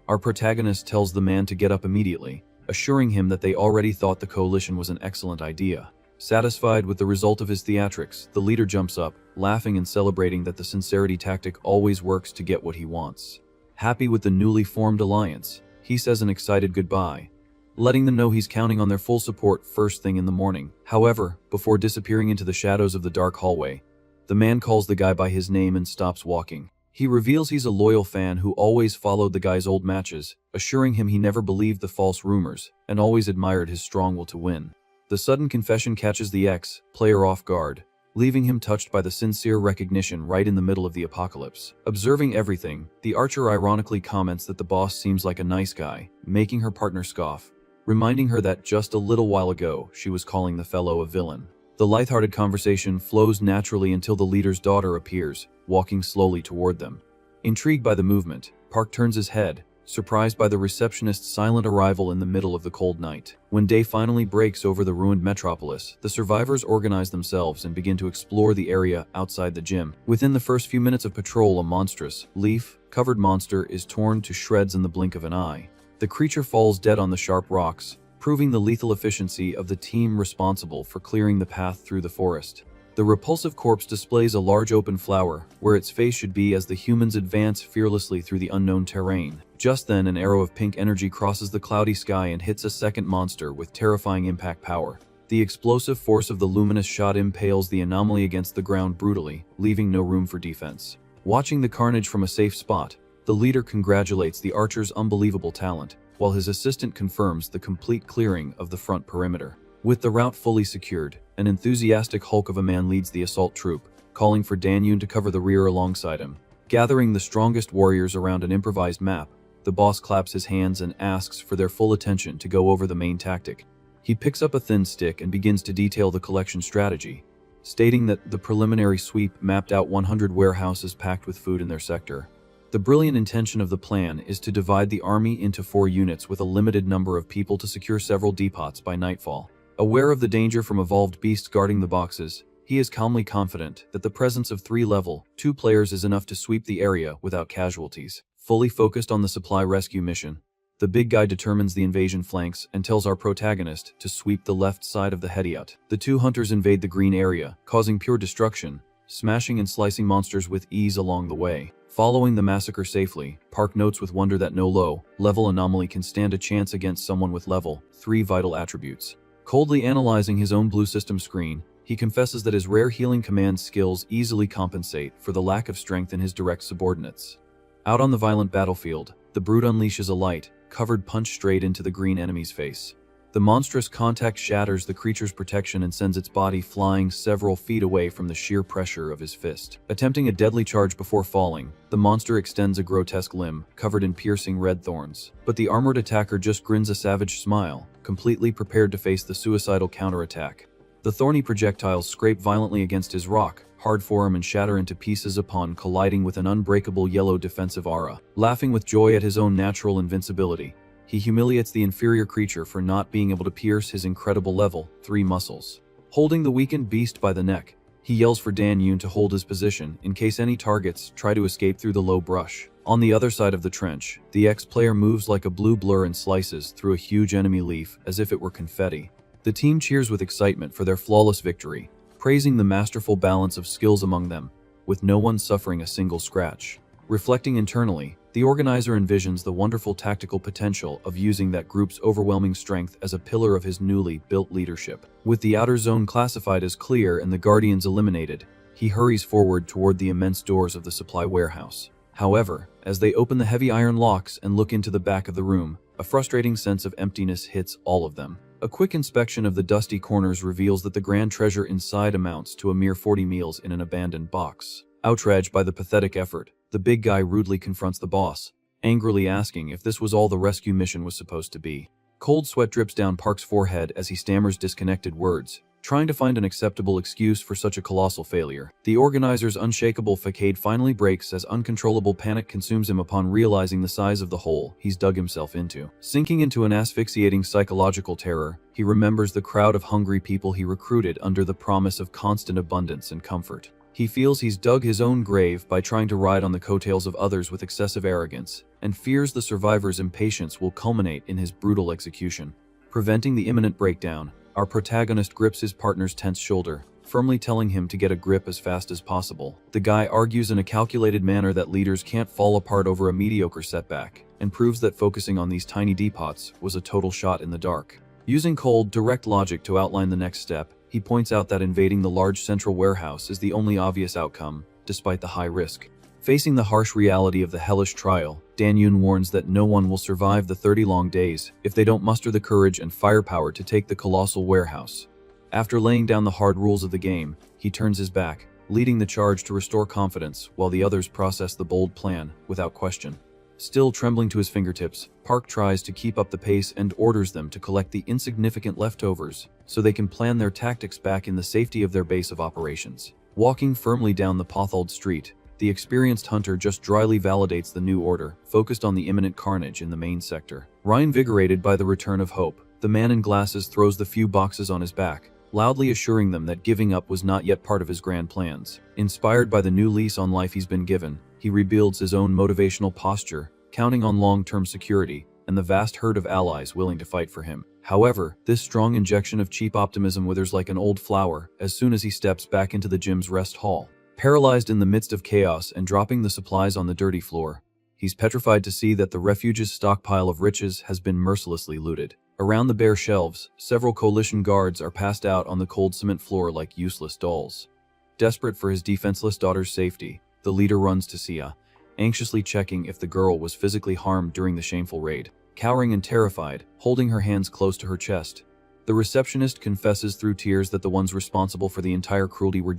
our protagonist tells the man to get up immediately, assuring him that they already thought the coalition was an excellent idea. Satisfied with the result of his theatrics, the leader jumps up, laughing and celebrating that the sincerity tactic always works to get what he wants. Happy with the newly formed alliance, he says an excited goodbye, letting them know he's counting on their full support first thing in the morning. However, before disappearing into the shadows of the dark hallway, the man calls the guy by his name and stops walking. He reveals he's a loyal fan who always followed the guy's old matches, assuring him he never believed the false rumors and always admired his strong will to win. The sudden confession catches the ex-player off guard, leaving him touched by the sincere recognition right in the middle of the apocalypse. Observing everything, the archer ironically comments that the boss seems like a nice guy, making her partner scoff, reminding her that just a little while ago she was calling the fellow a villain. The lighthearted conversation flows naturally until the leader's daughter appears, walking slowly toward them. Intrigued by the movement, Park turns his head, surprised by the receptionist's silent arrival in the middle of the cold night. When day finally breaks over the ruined metropolis, the survivors organize themselves and begin to explore the area outside the gym. Within the first few minutes of patrol, a monstrous, leaf-covered monster is torn to shreds in the blink of an eye. The creature falls dead on the sharp rocks, proving the lethal efficiency of the team responsible for clearing the path through the forest. The repulsive corpse displays a large open flower, where its face should be as the humans advance fearlessly through the unknown terrain. Just then, an arrow of pink energy crosses the cloudy sky and hits a second monster with terrifying impact power. The explosive force of the luminous shot impales the anomaly against the ground brutally, leaving no room for defense. Watching the carnage from a safe spot, the leader congratulates the archer's unbelievable talent, while his assistant confirms the complete clearing of the front perimeter. With the route fully secured, an enthusiastic hulk of a man leads the assault troop, calling for Dan-yoon to cover the rear alongside him. Gathering the strongest warriors around an improvised map, the boss claps his hands and asks for their full attention to go over the main tactic. He picks up a thin stick and begins to detail the collection strategy, stating that the preliminary sweep mapped out 100 warehouses packed with food in their sector. The brilliant intention of the plan is to divide the army into 4 units with a limited number of people to secure several depots by nightfall. Aware of the danger from evolved beasts guarding the boxes, he is calmly confident that the presence of 3 level 2 players is enough to sweep the area without casualties. Fully focused on the supply rescue mission, the big guy determines the invasion flanks and tells our protagonist to sweep the left side of the hideout. The 2 hunters invade the green area, causing pure destruction, smashing and slicing monsters with ease along the way. Following the massacre safely, Park notes with wonder that no low-level anomaly can stand a chance against someone with level 3 vital attributes. Coldly analyzing his own blue system screen, he confesses that his rare healing command skills easily compensate for the lack of strength in his direct subordinates. Out on the violent battlefield, the brute unleashes a light-covered punch straight into the green enemy's face. The monstrous contact shatters the creature's protection and sends its body flying several feet away from the sheer pressure of his fist. Attempting a deadly charge before falling, the monster extends a grotesque limb, covered in piercing red thorns. But the armored attacker just grins a savage smile, completely prepared to face the suicidal counterattack. The thorny projectiles scrape violently against his rock-hard forearm and shatter into pieces upon colliding with an unbreakable yellow defensive aura. Laughing with joy at his own natural invincibility, he humiliates the inferior creature for not being able to pierce his incredible level 3 muscles. Holding the weakened beast by the neck, he yells for Dan-yoon to hold his position in case any targets try to escape through the low brush. On the other side of the trench, the ex-player moves like a blue blur and slices through a huge enemy leaf as if it were confetti. The team cheers with excitement for their flawless victory, praising the masterful balance of skills among them, with no one suffering a single scratch. Reflecting internally, the organizer envisions the wonderful tactical potential of using that group's overwhelming strength as a pillar of his newly built leadership. With the outer zone classified as clear and the Guardians eliminated, he hurries forward toward the immense doors of the supply warehouse. However, as they open the heavy iron locks and look into the back of the room, a frustrating sense of emptiness hits all of them. A quick inspection of the dusty corners reveals that the grand treasure inside amounts to a mere 40 meals in an abandoned box. Outraged by the pathetic effort, the big guy rudely confronts the boss, angrily asking if this was all the rescue mission was supposed to be. Cold sweat drips down Park's forehead as he stammers disconnected words, trying to find an acceptable excuse for such a colossal failure. The organizer's unshakable facade finally breaks as uncontrollable panic consumes him upon realizing the size of the hole he's dug himself into. Sinking into an asphyxiating psychological terror, he remembers the crowd of hungry people he recruited under the promise of constant abundance and comfort. He feels he's dug his own grave by trying to ride on the coattails of others with excessive arrogance, and fears the survivor's impatience will culminate in his brutal execution. Preventing the imminent breakdown, our protagonist grips his partner's tense shoulder, firmly telling him to get a grip as fast as possible. The guy argues in a calculated manner that leaders can't fall apart over a mediocre setback, and proves that focusing on these tiny depots was a total shot in the dark. Using cold, direct logic to outline the next step, he points out that invading the large central warehouse is the only obvious outcome, despite the high risk. Facing the harsh reality of the hellish trial, Dan-yoon warns that no one will survive the 30 long days if they don't muster the courage and firepower to take the colossal warehouse. After laying down the hard rules of the game, he turns his back, leading the charge to restore confidence while the others process the bold plan without question. Still trembling to his fingertips, Park tries to keep up the pace and orders them to collect the insignificant leftovers so they can plan their tactics back in the safety of their base of operations. Walking firmly down the potholed street, the experienced hunter just dryly validates the new order, focused on the imminent carnage in the main sector. Reinvigorated by the return of hope, the man in glasses throws the few boxes on his back, loudly assuring them that giving up was not yet part of his grand plans. Inspired by the new lease on life he's been given, he rebuilds his own motivational posture, counting on long-term security and the vast herd of allies willing to fight for him. However, this strong injection of cheap optimism withers like an old flower as soon as he steps back into the gym's rest hall. Paralyzed in the midst of chaos and dropping the supplies on the dirty floor, he's petrified to see that the refuge's stockpile of riches has been mercilessly looted. Around the bare shelves, several coalition guards are passed out on the cold cement floor like useless dolls. Desperate for his defenseless daughter's safety, the leader runs to Sia, anxiously checking if the girl was physically harmed during the shameful raid. Cowering and terrified, holding her hands close to her chest, the receptionist confesses through tears that the ones responsible for the entire cruelty were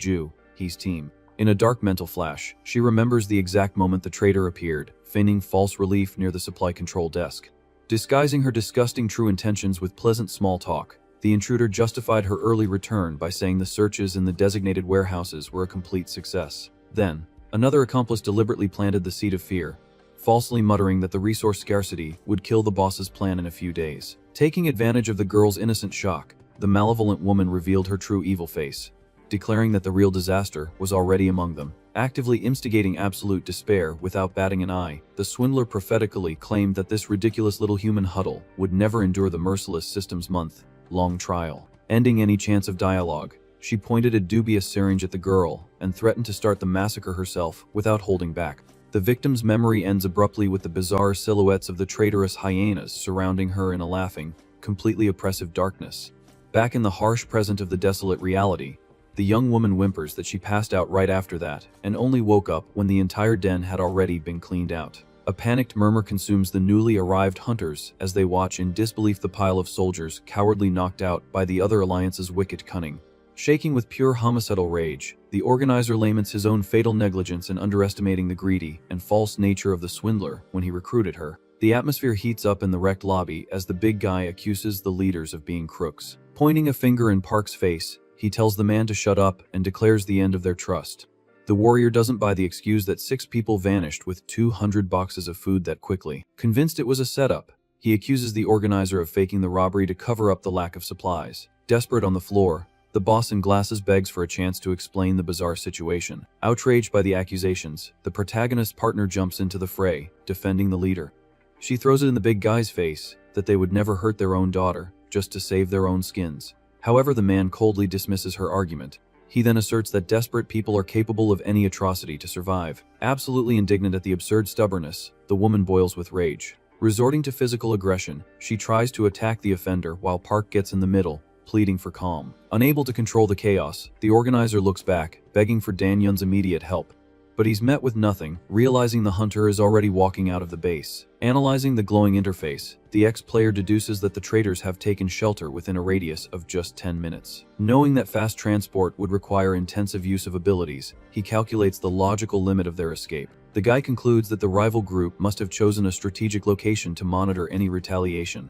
He's team. In a dark mental flash, she remembers the exact moment the traitor appeared, feigning false relief near the supply control desk. Disguising her disgusting true intentions with pleasant small talk, the intruder justified her early return by saying the searches in the designated warehouses were a complete success. Then, another accomplice deliberately planted the seed of fear, falsely muttering that the resource scarcity would kill the boss's plan in a few days. Taking advantage of the girl's innocent shock, the malevolent woman revealed her true evil face, declaring that the real disaster was already among them. Actively instigating absolute despair without batting an eye, the swindler prophetically claimed that this ridiculous little human huddle would never endure the merciless system's month-long trial. Ending any chance of dialogue, she pointed a dubious syringe at the girl and threatened to start the massacre herself without holding back. The victim's memory ends abruptly with the bizarre silhouettes of the traitorous hyenas surrounding her in a laughing, completely oppressive darkness. Back in the harsh present of the desolate reality, the young woman whimpers that she passed out right after that and only woke up when the entire den had already been cleaned out. A panicked murmur consumes the newly arrived hunters as they watch in disbelief the pile of soldiers cowardly knocked out by the other alliance's wicked cunning. Shaking with pure homicidal rage, the organizer laments his own fatal negligence in underestimating the greedy and false nature of the swindler when he recruited her. The atmosphere heats up in the wrecked lobby as the big guy accuses the leaders of being crooks. Pointing a finger in Park's face, he tells the man to shut up and declares the end of their trust. The warrior doesn't buy the excuse that 6 people vanished with 200 boxes of food that quickly. Convinced it was a setup, he accuses the organizer of faking the robbery to cover up the lack of supplies. Desperate on the floor, the boss in glasses begs for a chance to explain the bizarre situation. Outraged by the accusations, the protagonist's partner jumps into the fray, defending the leader. She throws it in the big guy's face that they would never hurt their own daughter, just to save their own skins. However, the man coldly dismisses her argument. He then asserts that desperate people are capable of any atrocity to survive. Absolutely indignant at the absurd stubbornness, the woman boils with rage. Resorting to physical aggression, she tries to attack the offender while Park gets in the middle, pleading for calm. Unable to control the chaos, the organizer looks back, begging for Dan-yoon's immediate help. But he's met with nothing, realizing the hunter is already walking out of the base. Analyzing the glowing interface, the ex-player deduces that the traitors have taken shelter within a radius of just 10 minutes. Knowing that fast transport would require intensive use of abilities, he calculates the logical limit of their escape. The guy concludes that the rival group must have chosen a strategic location to monitor any retaliation.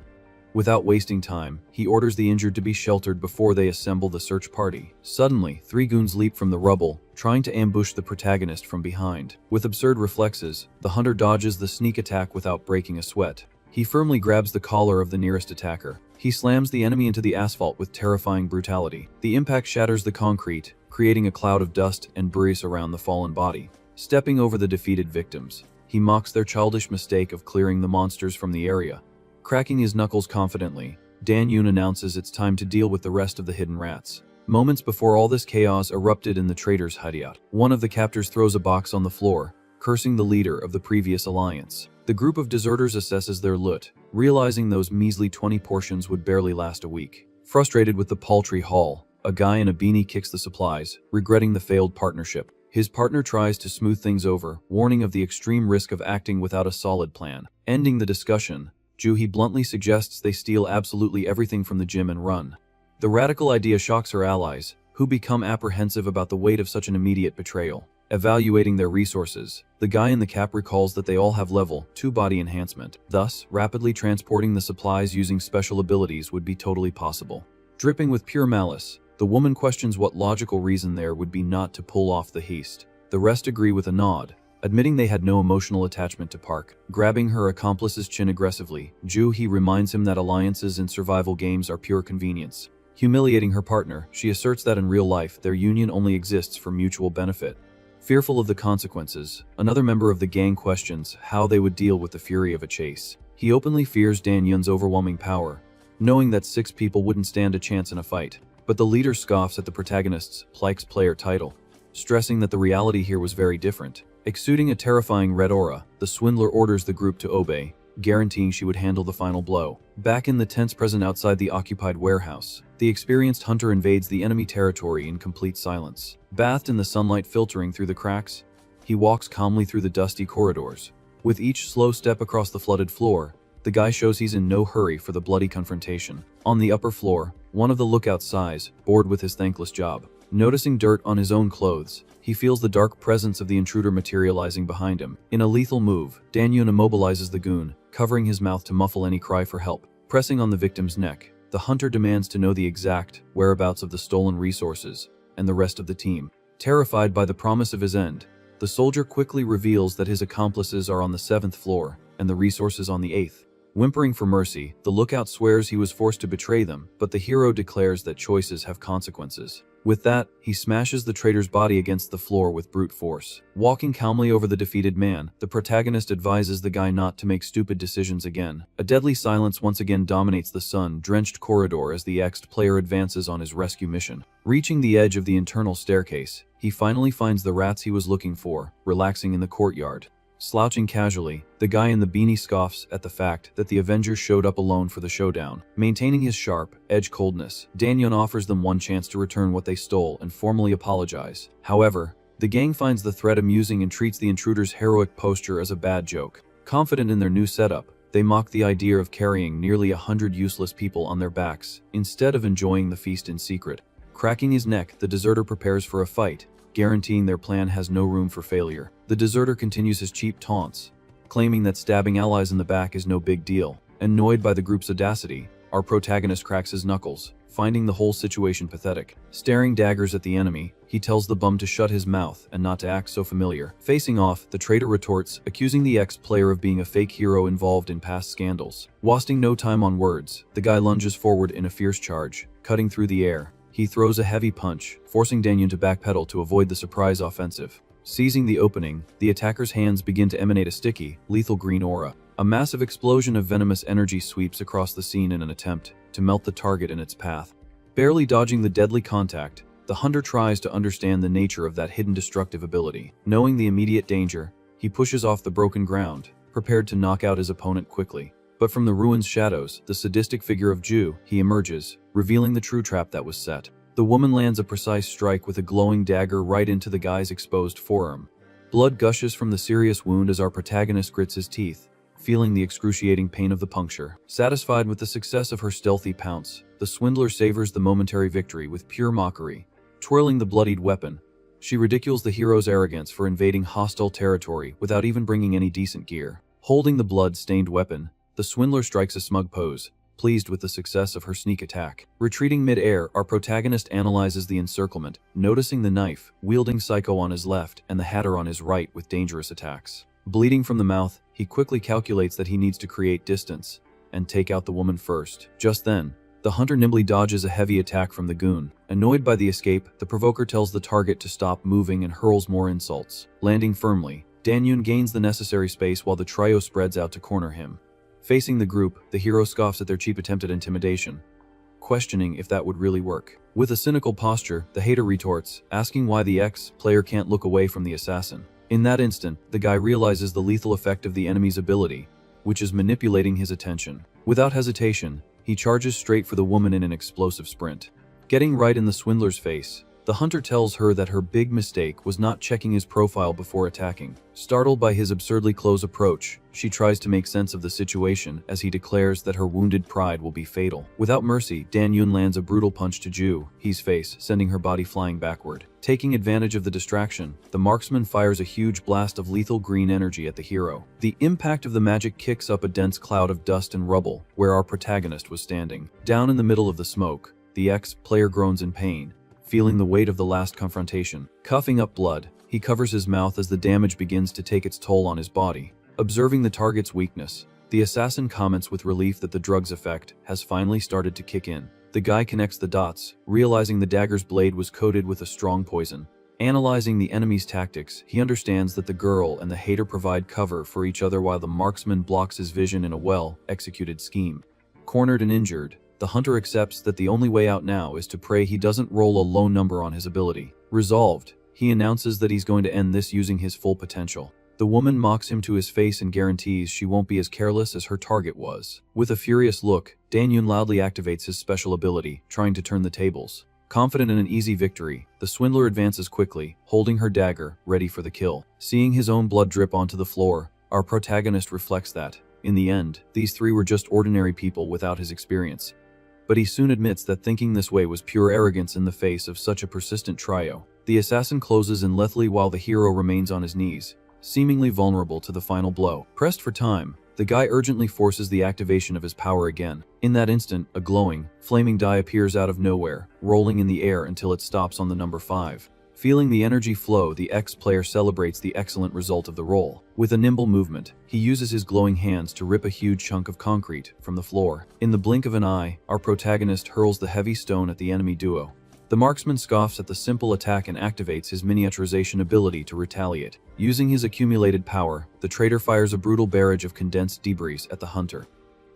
Without wasting time, he orders the injured to be sheltered before they assemble the search party. Suddenly, 3 goons leap from the rubble, trying to ambush the protagonist from behind. With absurd reflexes, the hunter dodges the sneak attack without breaking a sweat. He firmly grabs the collar of the nearest attacker. He slams the enemy into the asphalt with terrifying brutality. The impact shatters the concrete, creating a cloud of dust and debris around the fallen body. Stepping over the defeated victims, he mocks their childish mistake of clearing the monsters from the area. Cracking his knuckles confidently, Dan Yoon announces it's time to deal with the rest of the hidden rats. Moments before all this chaos erupted in the traitors' hideout, one of the captors throws a box on the floor, cursing the leader of the previous alliance. The group of deserters assesses their loot, realizing those measly 20 portions would barely last a week. Frustrated with the paltry haul, a guy in a beanie kicks the supplies, regretting the failed partnership. His partner tries to smooth things over, warning of the extreme risk of acting without a solid plan. Ending the discussion, Juhi bluntly suggests they steal absolutely everything from the gym and run. The radical idea shocks her allies, who become apprehensive about the weight of such an immediate betrayal. Evaluating their resources, the guy in the cap recalls that they all have level 2 body enhancement. Thus, rapidly transporting the supplies using special abilities would be totally possible. Dripping with pure malice, the woman questions what logical reason there would be not to pull off the heist. The rest agree with a nod, admitting they had no emotional attachment to Park. Grabbing her accomplice's chin aggressively, Juhi reminds him that alliances in survival games are pure convenience. Humiliating her partner, she asserts that in real life their union only exists for mutual benefit. Fearful of the consequences, another member of the gang questions how they would deal with the fury of a chase. He openly fears Dan Yun's overwhelming power, knowing that 6 people wouldn't stand a chance in a fight. But the leader scoffs at the protagonist's Plike's player title, stressing that the reality here was very different. Exuding a terrifying red aura, the swindler orders the group to obey, guaranteeing she would handle the final blow. Back in the tents present outside the occupied warehouse, the experienced hunter invades the enemy territory in complete silence. Bathed in the sunlight filtering through the cracks, he walks calmly through the dusty corridors. With each slow step across the flooded floor, the guy shows he's in no hurry for the bloody confrontation. On the upper floor, one of the lookouts sighs, bored with his thankless job. Noticing dirt on his own clothes, he feels the dark presence of the intruder materializing behind him. In a lethal move, Dan Yun immobilizes the goon, covering his mouth to muffle any cry for help. Pressing on the victim's neck, the hunter demands to know the exact whereabouts of the stolen resources and the rest of the team. Terrified by the promise of his end, the soldier quickly reveals that his accomplices are on the 7th floor and the resources on the 8th. Whimpering for mercy, the lookout swears he was forced to betray them, but the hero declares that choices have consequences. With that, he smashes the traitor's body against the floor with brute force. Walking calmly over the defeated man, the protagonist advises the guy not to make stupid decisions again. A deadly silence once again dominates the sun-drenched corridor as the player advances on his rescue mission. Reaching the edge of the internal staircase, he finally finds the rats he was looking for, relaxing in the courtyard. Slouching casually, the guy in the beanie scoffs at the fact that the Avengers showed up alone for the showdown. Maintaining his sharp, edge coldness, Dan Yun offers them one chance to return what they stole and formally apologize. However, the gang finds the threat amusing and treats the intruder's heroic posture as a bad joke. Confident in their new setup, they mock the idea of carrying nearly 100 useless people on their backs, instead of enjoying the feast in secret. Cracking his neck, the deserter prepares for a fight, guaranteeing their plan has no room for failure. The deserter continues his cheap taunts, claiming that stabbing allies in the back is no big deal. Annoyed by the group's audacity, our protagonist cracks his knuckles, finding the whole situation pathetic. Staring daggers at the enemy, he tells the bum to shut his mouth and not to act so familiar. Facing off, the traitor retorts, accusing the ex-player of being a fake hero involved in past scandals. Wasting no time on words, the guy lunges forward in a fierce charge, cutting through the air. He throws a heavy punch, forcing Dan Yun to backpedal to avoid the surprise offensive. Seizing the opening, the attacker's hands begin to emanate a sticky, lethal green aura. A massive explosion of venomous energy sweeps across the scene in an attempt to melt the target in its path. Barely dodging the deadly contact, the hunter tries to understand the nature of that hidden destructive ability. Knowing the immediate danger, he pushes off the broken ground, prepared to knock out his opponent quickly. But from the ruins' shadows, the sadistic figure of Ju, he emerges, revealing the true trap that was set. The woman lands a precise strike with a glowing dagger right into the guy's exposed forearm. Blood gushes from the serious wound as our protagonist grits his teeth, feeling the excruciating pain of the puncture. Satisfied with the success of her stealthy pounce, the swindler savors the momentary victory with pure mockery. Twirling the bloodied weapon, she ridicules the hero's arrogance for invading hostile territory without even bringing any decent gear. Holding the blood-stained weapon, the swindler strikes a smug pose, pleased with the success of her sneak attack. Retreating mid-air, our protagonist analyzes the encirclement, noticing the knife-wielding Psycho on his left and the Hatter on his right with dangerous attacks. Bleeding from the mouth, he quickly calculates that he needs to create distance and take out the woman first. Just then, the hunter nimbly dodges a heavy attack from the goon. Annoyed by the escape, the provoker tells the target to stop moving and hurls more insults. Landing firmly, Dan-yoon gains the necessary space while the trio spreads out to corner him. Facing the group, the hero scoffs at their cheap attempt at intimidation, questioning if that would really work. With a cynical posture, the hater retorts, asking why the ex-player can't look away from the assassin. In that instant, the guy realizes the lethal effect of the enemy's ability, which is manipulating his attention. Without hesitation, he charges straight for the woman in an explosive sprint. Getting right in the swindler's face, the hunter tells her that her big mistake was not checking his profile before attacking. Startled by his absurdly close approach, she tries to make sense of the situation as he declares that her wounded pride will be fatal. Without mercy, Dan-yoon lands a brutal punch to Ju-hee's face, sending her body flying backward. Taking advantage of the distraction, the marksman fires a huge blast of lethal green energy at the hero. The impact of the magic kicks up a dense cloud of dust and rubble where our protagonist was standing. Down in the middle of the smoke, the ex-player groans in pain, feeling the weight of the last confrontation. Coughing up blood, he covers his mouth as the damage begins to take its toll on his body. Observing the target's weakness, the assassin comments with relief that the drug's effect has finally started to kick in. The guy connects the dots, realizing the dagger's blade was coated with a strong poison. Analyzing the enemy's tactics, he understands that the girl and the hater provide cover for each other while the marksman blocks his vision in a well-executed scheme. Cornered and injured, the hunter accepts that the only way out now is to pray he doesn't roll a low number on his ability. Resolved, he announces that he's going to end this using his full potential. The woman mocks him to his face and guarantees she won't be as careless as her target was. With a furious look, Dan-yoon loudly activates his special ability, trying to turn the tables. Confident in an easy victory, the swindler advances quickly, holding her dagger, ready for the kill. Seeing his own blood drip onto the floor, our protagonist reflects that, in the end, these three were just ordinary people without his experience. But he soon admits that thinking this way was pure arrogance in the face of such a persistent trio. The assassin closes in lethally while the hero remains on his knees, seemingly vulnerable to the final blow. Pressed for time, the guy urgently forces the activation of his power again. In that instant, a glowing, flaming die appears out of nowhere, rolling in the air until it stops on the number 5. Feeling the energy flow, the ex-player celebrates the excellent result of the roll. With a nimble movement, he uses his glowing hands to rip a huge chunk of concrete from the floor. In the blink of an eye, our protagonist hurls the heavy stone at the enemy duo. The marksman scoffs at the simple attack and activates his miniaturization ability to retaliate. Using his accumulated power, the traitor fires a brutal barrage of condensed debris at the hunter.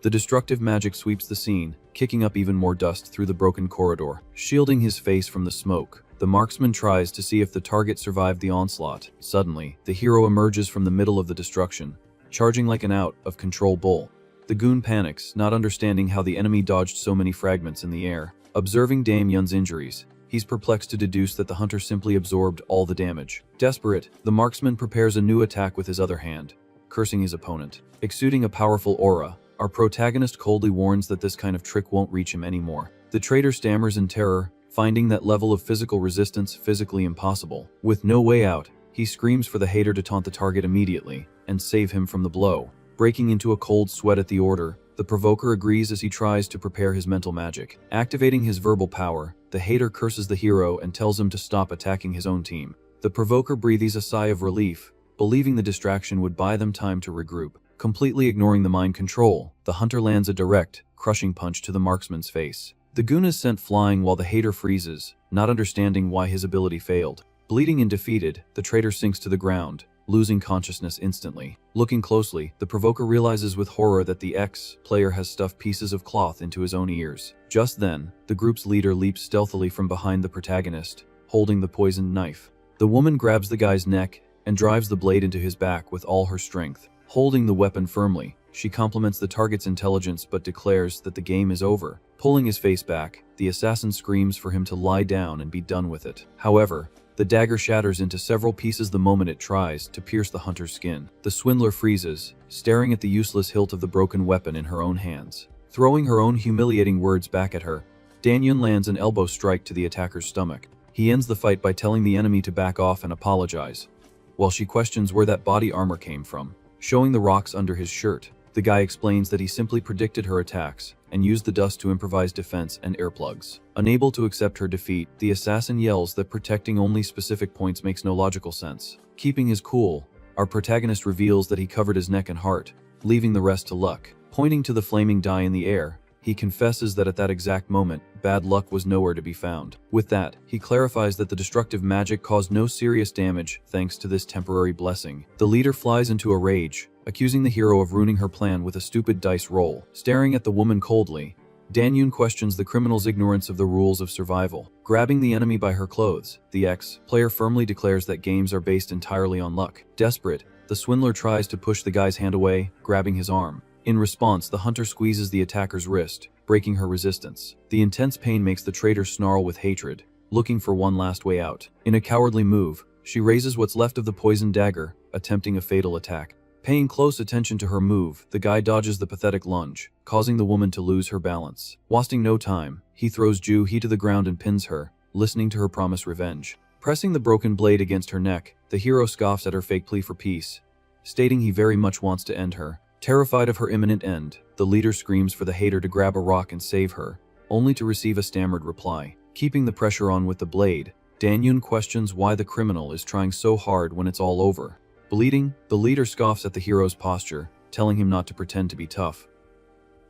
The destructive magic sweeps the scene, kicking up even more dust through the broken corridor. Shielding his face from the smoke, the marksman tries to see if the target survived the onslaught. Suddenly, the hero emerges from the middle of the destruction, charging like an out-of-control bull. The goon panics, not understanding how the enemy dodged so many fragments in the air. Observing Dan-yoon's injuries, he's perplexed to deduce that the hunter simply absorbed all the damage. Desperate, the marksman prepares a new attack with his other hand, cursing his opponent. Exuding a powerful aura, our protagonist coldly warns that this kind of trick won't reach him anymore. The traitor stammers in terror, finding that level of physical resistance physically impossible. With no way out, he screams for the hater to taunt the target immediately and save him from the blow. Breaking into a cold sweat at the order, the provoker agrees as he tries to prepare his mental magic. Activating his verbal power, the hater curses the hero and tells him to stop attacking his own team. The provoker breathes a sigh of relief, believing the distraction would buy them time to regroup. Completely ignoring the mind control, the hunter lands a direct, crushing punch to the marksman's face. The goon is sent flying while the hater freezes, not understanding why his ability failed. Bleeding and defeated, the traitor sinks to the ground, losing consciousness instantly. Looking closely, the provoker realizes with horror that the ex-player has stuffed pieces of cloth into his own ears. Just then, the group's leader leaps stealthily from behind the protagonist, holding the poisoned knife. The woman grabs the guy's neck and drives the blade into his back with all her strength. Holding the weapon firmly, she compliments the target's intelligence but declares that the game is over. Pulling his face back, the assassin screams for him to lie down and be done with it. However, the dagger shatters into several pieces the moment it tries to pierce the hunter's skin. The swindler freezes, staring at the useless hilt of the broken weapon in her own hands. Throwing her own humiliating words back at her, Dan-yoon lands an elbow strike to the attacker's stomach. He ends the fight by telling the enemy to back off and apologize, while she questions where that body armor came from, showing the rocks under his shirt. The guy explains that he simply predicted her attacks and used the dust to improvise defense and earplugs. Unable to accept her defeat, the assassin yells that protecting only specific points makes no logical sense. Keeping his cool, our protagonist reveals that he covered his neck and heart, leaving the rest to luck. Pointing to the flaming die in the air, he confesses that at that exact moment, bad luck was nowhere to be found. With that, he clarifies that the destructive magic caused no serious damage thanks to this temporary blessing. The leader flies into a rage, accusing the hero of ruining her plan with a stupid dice roll. Staring at the woman coldly, Dan-yoon questions the criminal's ignorance of the rules of survival. Grabbing the enemy by her clothes, the ex-player firmly declares that games are based entirely on luck. Desperate, the swindler tries to push the guy's hand away, grabbing his arm. In response, the hunter squeezes the attacker's wrist, breaking her resistance. The intense pain makes the traitor snarl with hatred, looking for one last way out. In a cowardly move, she raises what's left of the poisoned dagger, attempting a fatal attack. Paying close attention to her move, the guy dodges the pathetic lunge, causing the woman to lose her balance. Wasting no time, he throws Ju-hee to the ground and pins her, listening to her promise revenge. Pressing the broken blade against her neck, the hero scoffs at her fake plea for peace, stating he very much wants to end her. Terrified of her imminent end, the leader screams for the hater to grab a rock and save her, only to receive a stammered reply. Keeping the pressure on with the blade, Dan-yoon questions why the criminal is trying so hard when it's all over. Bleeding, the leader scoffs at the hero's posture, telling him not to pretend to be tough.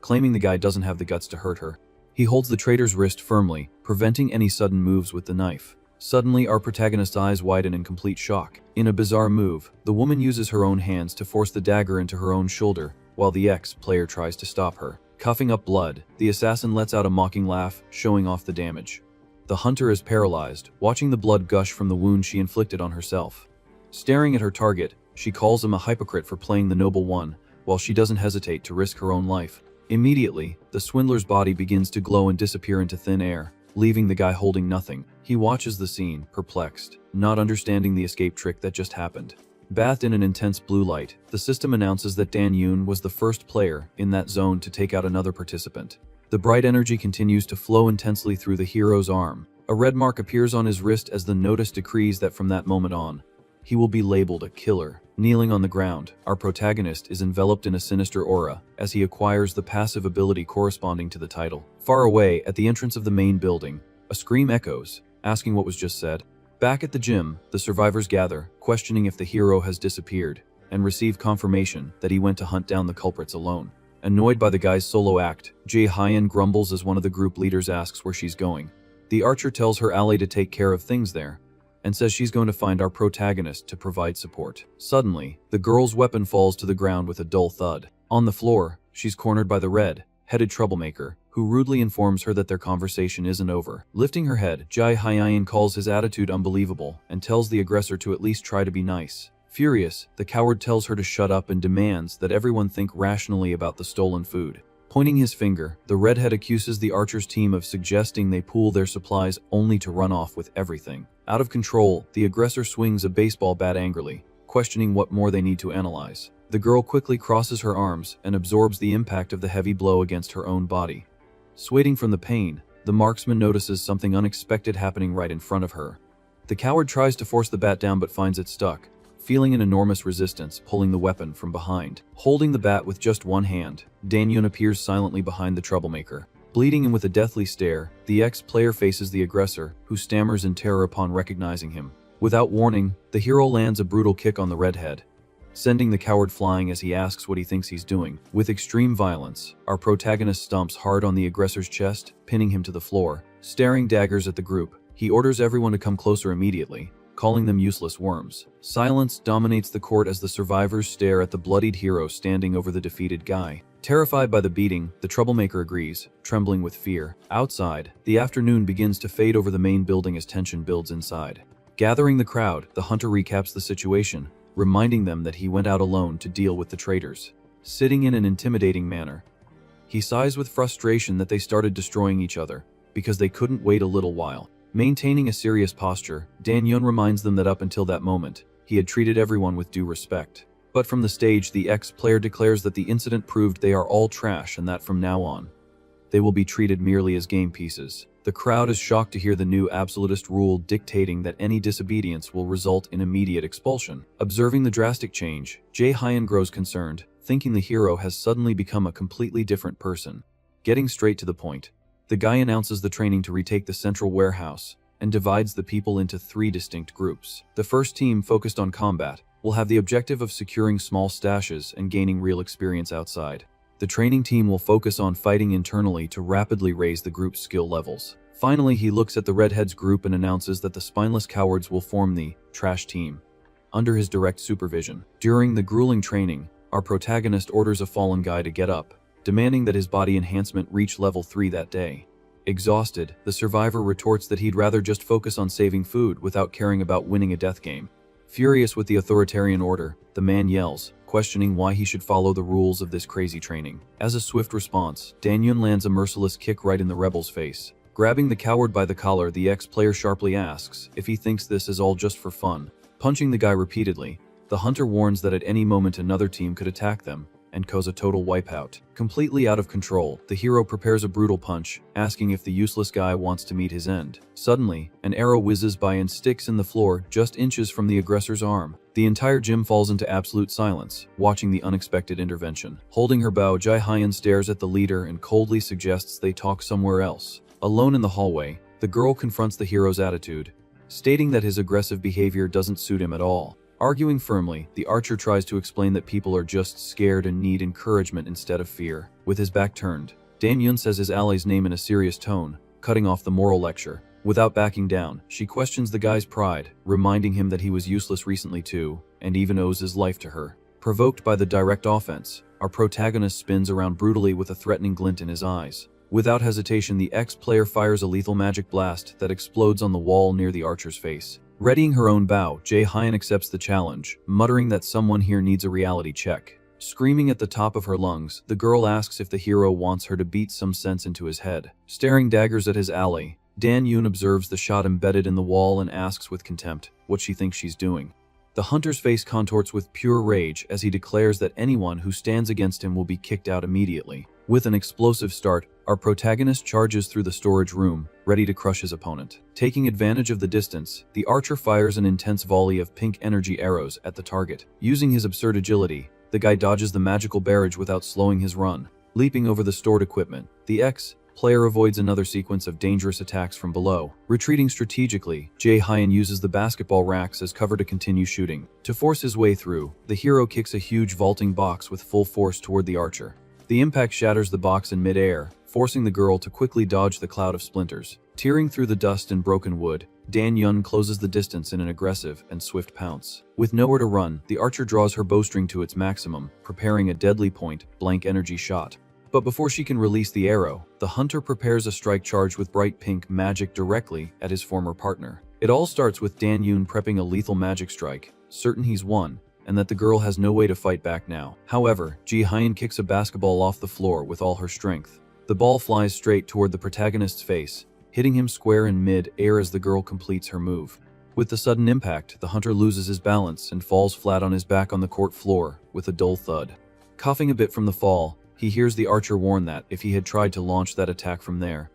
Claiming the guy doesn't have the guts to hurt her, he holds the traitor's wrist firmly, preventing any sudden moves with the knife. Suddenly, our protagonist's eyes widen in complete shock. In a bizarre move, the woman uses her own hands to force the dagger into her own shoulder, while the ex-player tries to stop her. Coughing up blood, the assassin lets out a mocking laugh, showing off the damage. The hunter is paralyzed, watching the blood gush from the wound she inflicted on herself. Staring at her target, she calls him a hypocrite for playing the noble one, while she doesn't hesitate to risk her own life. Immediately, the swindler's body begins to glow and disappear into thin air, leaving the guy holding nothing. He watches the scene, perplexed, not understanding the escape trick that just happened. Bathed in an intense blue light, the system announces that Dan-yoon was the first player in that zone to take out another participant. The bright energy continues to flow intensely through the hero's arm. A red mark appears on his wrist as the notice decrees that from that moment on, he will be labeled a killer. Kneeling on the ground, our protagonist is enveloped in a sinister aura as he acquires the passive ability corresponding to the title. Far away, at the entrance of the main building, a scream echoes, asking what was just said. Back at the gym, the survivors gather, questioning if the hero has disappeared, and receive confirmation that he went to hunt down the culprits alone. Annoyed by the guy's solo act, Jae-hyun grumbles as one of the group leaders asks where she's going. The archer tells her ally to take care of things there, and says she's going to find our protagonist to provide support. Suddenly, the girl's weapon falls to the ground with a dull thud. On the floor, she's cornered by the red-headed troublemaker, who rudely informs her that their conversation isn't over. Lifting her head, Jae-hyun calls his attitude unbelievable and tells the aggressor to at least try to be nice. Furious, the coward tells her to shut up and demands that everyone think rationally about the stolen food. Pointing his finger, the redhead accuses the archer's team of suggesting they pool their supplies only to run off with everything. Out of control, the aggressor swings a baseball bat angrily, questioning what more they need to analyze. The girl quickly crosses her arms and absorbs the impact of the heavy blow against her own body. Swaying from the pain, the marksman notices something unexpected happening right in front of her. The coward tries to force the bat down but finds it stuck, feeling an enormous resistance pulling the weapon from behind. Holding the bat with just one hand, Dan-yoon appears silently behind the troublemaker. Bleeding and with a deathly stare, the ex-player faces the aggressor, who stammers in terror upon recognizing him. Without warning, the hero lands a brutal kick on the redhead, sending the coward flying as he asks what he thinks he's doing. With extreme violence, our protagonist stomps hard on the aggressor's chest, pinning him to the floor. Staring daggers at the group, he orders everyone to come closer immediately, calling them useless worms. Silence dominates the court as the survivors stare at the bloodied hero standing over the defeated guy. Terrified by the beating, the troublemaker agrees, trembling with fear. Outside, the afternoon begins to fade over the main building as tension builds inside. Gathering the crowd, the hunter recaps the situation, reminding them that he went out alone to deal with the traitors. Sitting in an intimidating manner, he sighs with frustration that they started destroying each other, because they couldn't wait a little while. Maintaining a serious posture, Dan-yoon reminds them that up until that moment, he had treated everyone with due respect. But from the stage, the ex-player declares that the incident proved they are all trash and that from now on, they will be treated merely as game pieces. The crowd is shocked to hear the new absolutist rule dictating that any disobedience will result in immediate expulsion. Observing the drastic change, Jae-hyun grows concerned, thinking the hero has suddenly become a completely different person. Getting straight to the point, the guy announces the training to retake the central warehouse and divides the people into 3 distinct groups. The first team, focused on combat, will have the objective of securing small stashes and gaining real experience outside. The training team will focus on fighting internally to rapidly raise the group's skill levels. Finally, he looks at the redheads group and announces that the spineless cowards will form the trash team under his direct supervision. During the grueling training, our protagonist orders a fallen guy to get up, demanding that his body enhancement reach level 3 that day. Exhausted, the survivor retorts that he'd rather just focus on saving food without caring about winning a death game. Furious with the authoritarian order, the man yells, questioning why he should follow the rules of this crazy training. As a swift response, Dan-yun lands a merciless kick right in the rebel's face. Grabbing the coward by the collar, the ex-player sharply asks if he thinks this is all just for fun. Punching the guy repeatedly, the hunter warns that at any moment another team could attack them and cause a total wipeout. Completely out of control, the hero prepares a brutal punch, asking if the useless guy wants to meet his end. Suddenly, an arrow whizzes by and sticks in the floor just inches from the aggressor's arm. The entire gym falls into absolute silence, watching the unexpected intervention. Holding her bow, Jae-hyun stares at the leader and coldly suggests they talk somewhere else. Alone in the hallway, the girl confronts the hero's attitude, stating that his aggressive behavior doesn't suit him at all. Arguing firmly, the archer tries to explain that people are just scared and need encouragement instead of fear. With his back turned, Dan-yun says his ally's name in a serious tone, cutting off the moral lecture. Without backing down, she questions the guy's pride, reminding him that he was useless recently too, and even owes his life to her. Provoked by the direct offense, our protagonist spins around brutally with a threatening glint in his eyes. Without hesitation, the ex-player fires a lethal magic blast that explodes on the wall near the archer's face. Readying her own bow, Jae-hyun accepts the challenge, muttering that someone here needs a reality check. Screaming at the top of her lungs, the girl asks if the hero wants her to beat some sense into his head. Staring daggers at his ally, Dan-yun observes the shot embedded in the wall and asks with contempt what she thinks she's doing. The hunter's face contorts with pure rage as he declares that anyone who stands against him will be kicked out immediately. With an explosive start, our protagonist charges through the storage room, ready to crush his opponent. Taking advantage of the distance, the archer fires an intense volley of pink energy arrows at the target. Using his absurd agility, the guy dodges the magical barrage without slowing his run. Leaping over the stored equipment, the ex-player avoids another sequence of dangerous attacks from below. Retreating strategically, Jae-hyun uses the basketball racks as cover to continue shooting. To force his way through, the hero kicks a huge vaulting box with full force toward the archer. The impact shatters the box in mid-air, forcing the girl to quickly dodge the cloud of splinters. Tearing through the dust and broken wood, Dan-yun closes the distance in an aggressive and swift pounce. With nowhere to run, the archer draws her bowstring to its maximum, preparing a deadly point-blank energy shot. But before she can release the arrow, the hunter prepares a strike charge with bright pink magic directly at his former partner. It all starts with Dan-yun prepping a lethal magic strike, certain he's won, and that the girl has no way to fight back now. However, Jae-hyun kicks a basketball off the floor with all her strength. The ball flies straight toward the protagonist's face, hitting him square in mid-air as the girl completes her move. With the sudden impact, the hunter loses his balance and falls flat on his back on the court floor with a dull thud. Coughing a bit from the fall, he hears the archer warn that if he had tried to launch that attack from there,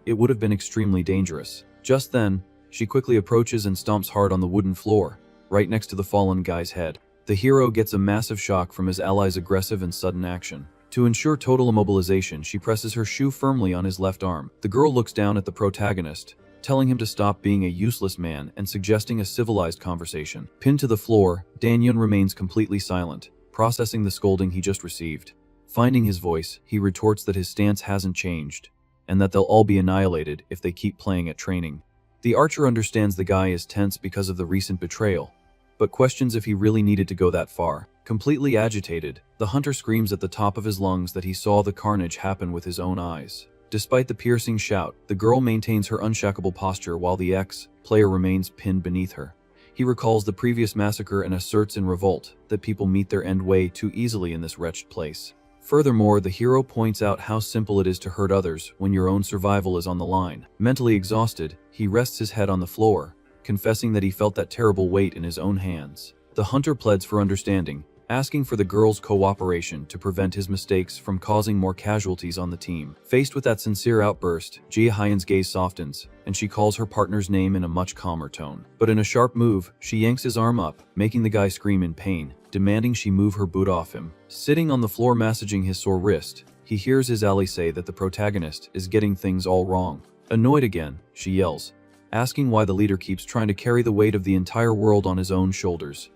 it would have been extremely dangerous. Just then, she quickly approaches and stomps hard on the wooden floor, right next to the fallen guy's head. The hero gets a massive shock from his ally's aggressive and sudden action. To ensure total immobilization, she presses her shoe firmly on his left arm. The girl looks down at the protagonist, telling him to stop being a useless man and suggesting a civilized conversation. Pinned to the floor, Dan-yun remains completely silent, processing the scolding he just received. Finding his voice, he retorts that his stance hasn't changed, and that they'll all be annihilated if they keep playing at training. The archer understands the guy is tense because of the recent betrayal, but questions if he really needed to go that far. Completely agitated, the hunter screams at the top of his lungs that he saw the carnage happen with his own eyes. Despite the piercing shout, the girl maintains her unshackable posture while the ex-player remains pinned beneath her. He recalls the previous massacre and asserts in revolt that people meet their end way too easily in this wretched place. Furthermore, the hero points out how simple it is to hurt others when your own survival is on the line. Mentally exhausted, he rests his head on the floor, confessing that he felt that terrible weight in his own hands. The hunter pleads for understanding, asking for the girl's cooperation to prevent his mistakes from causing more casualties on the team. Faced with that sincere outburst, Jae-hyun's gaze softens, and she calls her partner's name in a much calmer tone. But in a sharp move, she yanks his arm up, making the guy scream in pain. demanding she move her boot off him. Sitting on the floor massaging his sore wrist, he hears his ally say that the protagonist is getting things all wrong. Annoyed again, she yells, asking why the leader keeps trying to carry the weight of the entire world on his own shoulders.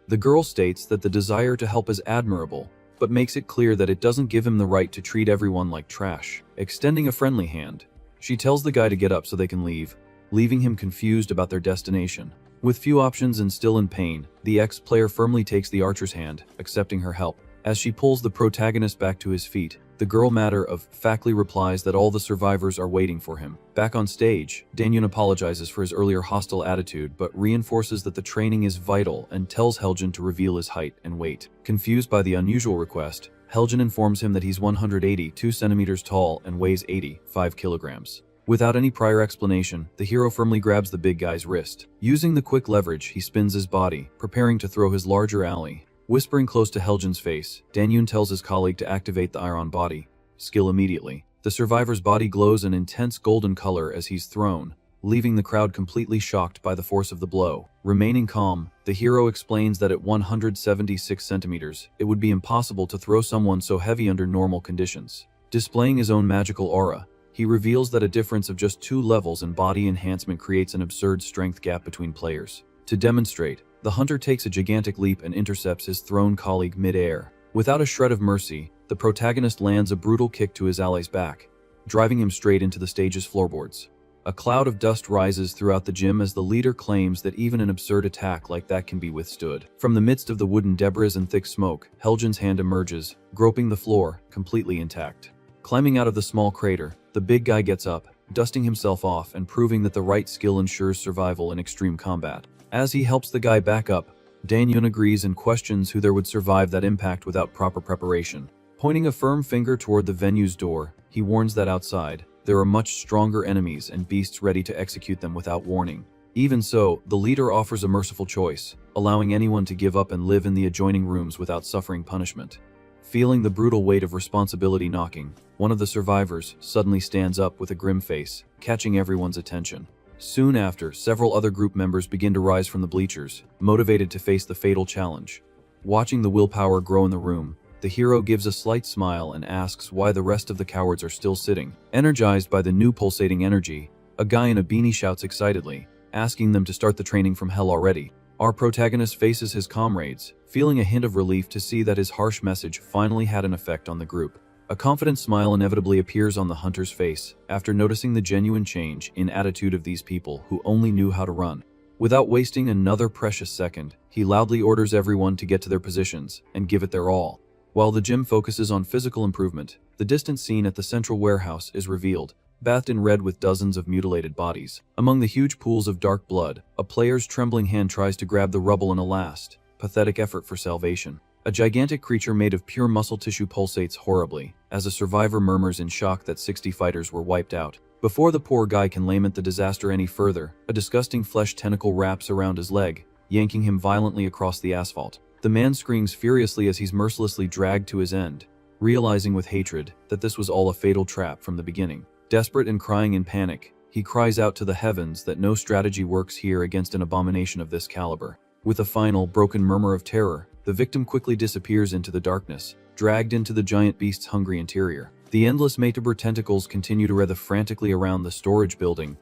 The girl states that the desire to help is admirable, but makes it clear that it doesn't give him the right to treat everyone like trash. Extending a friendly hand, she tells the guy to get up so they can leave, leaving him confused about their destination. With few options and still in pain, the ex-player firmly takes the archer's hand, accepting her help. As she pulls the protagonist back to his feet, the girl matter-of-factly replies that all the survivors are waiting for him. Back on stage, Danyun apologizes for his earlier hostile attitude but reinforces that the training is vital and tells Helgen to reveal his height and weight. Confused by the unusual request, Helgen informs him that he's 182 centimeters tall and weighs 85 kilograms. Without any prior explanation, the hero firmly grabs the big guy's wrist. Using the quick leverage, he spins his body, preparing to throw his larger ally. Whispering close to Helgen's face, Danyun tells his colleague to activate the iron body skill immediately. The survivor's body glows an intense golden color as he's thrown, leaving the crowd completely shocked by the force of the blow. Remaining calm, the hero explains that at 176 centimeters, it would be impossible to throw someone so heavy under normal conditions. Displaying his own magical aura, he reveals that a difference of just 2 levels in body enhancement creates an absurd strength gap between players. To demonstrate, the hunter takes a gigantic leap and intercepts his thrown colleague mid-air. Without a shred of mercy, the protagonist lands a brutal kick to his ally's back, driving him straight into the stage's floorboards. A cloud of dust rises throughout the gym as the leader claims that even an absurd attack like that can be withstood. From the midst of the wooden debris and thick smoke, Helgen's hand emerges, groping the floor, completely intact. Climbing out of the small crater, the big guy gets up, dusting himself off and proving that the right skill ensures survival in extreme combat. As he helps the guy back up, Danyun agrees and questions who there would survive that impact without proper preparation. Pointing a firm finger toward the venue's door, he warns that outside, there are much stronger enemies and beasts ready to execute them without warning. Even so, the leader offers a merciful choice, allowing anyone to give up and live in the adjoining rooms without suffering punishment. Feeling the brutal weight of responsibility knocking, one of the survivors suddenly stands up with a grim face, catching everyone's attention. Soon after, several other group members begin to rise from the bleachers, motivated to face the fatal challenge. Watching the willpower grow in the room, the hero gives a slight smile and asks why the rest of the cowards are still sitting. Energized by the new pulsating energy, a guy in a beanie shouts excitedly, asking them to start the training from hell already. Our protagonist faces his comrades, feeling a hint of relief to see that his harsh message finally had an effect on the group. A confident smile inevitably appears on the hunter's face after noticing the genuine change in attitude of these people who only knew how to run. Without wasting another precious second, he loudly orders everyone to get to their positions and give it their all. While the gym focuses on physical improvement, the distant scene at the central warehouse is revealed, bathed in red with dozens of mutilated bodies. Among the huge pools of dark blood, a player's trembling hand tries to grab the rubble in a last, pathetic effort for salvation. A gigantic creature made of pure muscle tissue pulsates horribly, as a survivor murmurs in shock that 60 fighters were wiped out. Before the poor guy can lament the disaster any further, a disgusting flesh tentacle wraps around his leg, yanking him violently across the asphalt. The man screams furiously as he's mercilessly dragged to his end, realizing with hatred that this was all a fatal trap from the beginning. Desperate and crying in panic, he cries out to the heavens that no strategy works here against an abomination of this caliber. With a final, broken murmur of terror, the victim quickly disappears into the darkness, dragged into the giant beast's hungry interior. The endless Metaber tentacles continue to writhe frantically around the storage building,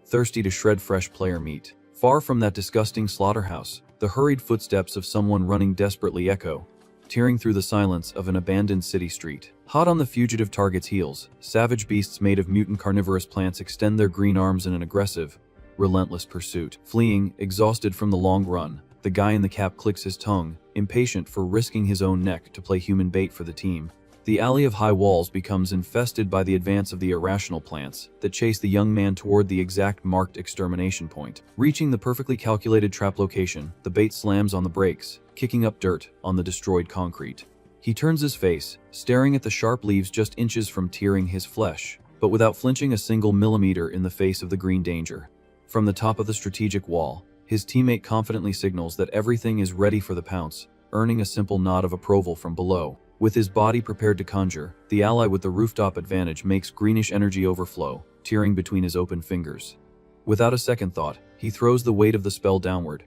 thirsty to shred fresh player meat. Far from that disgusting slaughterhouse, the hurried footsteps of someone running desperately echo, tearing through the silence of an abandoned city street. Hot on the fugitive target's heels, savage beasts made of mutant carnivorous plants extend their green arms in an aggressive, relentless pursuit. Fleeing, exhausted from the long run, the guy in the cap clicks his tongue, impatient for risking his own neck to play human bait for the team. The alley of high walls becomes infested by the advance of the irrational plants that chase the young man toward the exact marked extermination point. Reaching the perfectly calculated trap location, the bait slams on the brakes, kicking up dirt on the destroyed concrete. He turns his face, staring at the sharp leaves just inches from tearing his flesh, but without flinching a single millimeter in the face of the green danger. From the top of the strategic wall, his teammate confidently signals that everything is ready for the pounce, earning a simple nod of approval from below. With his body prepared to conjure, the ally with the rooftop advantage makes greenish energy overflow, tearing between his open fingers. Without a second thought, he throws the weight of the spell downward,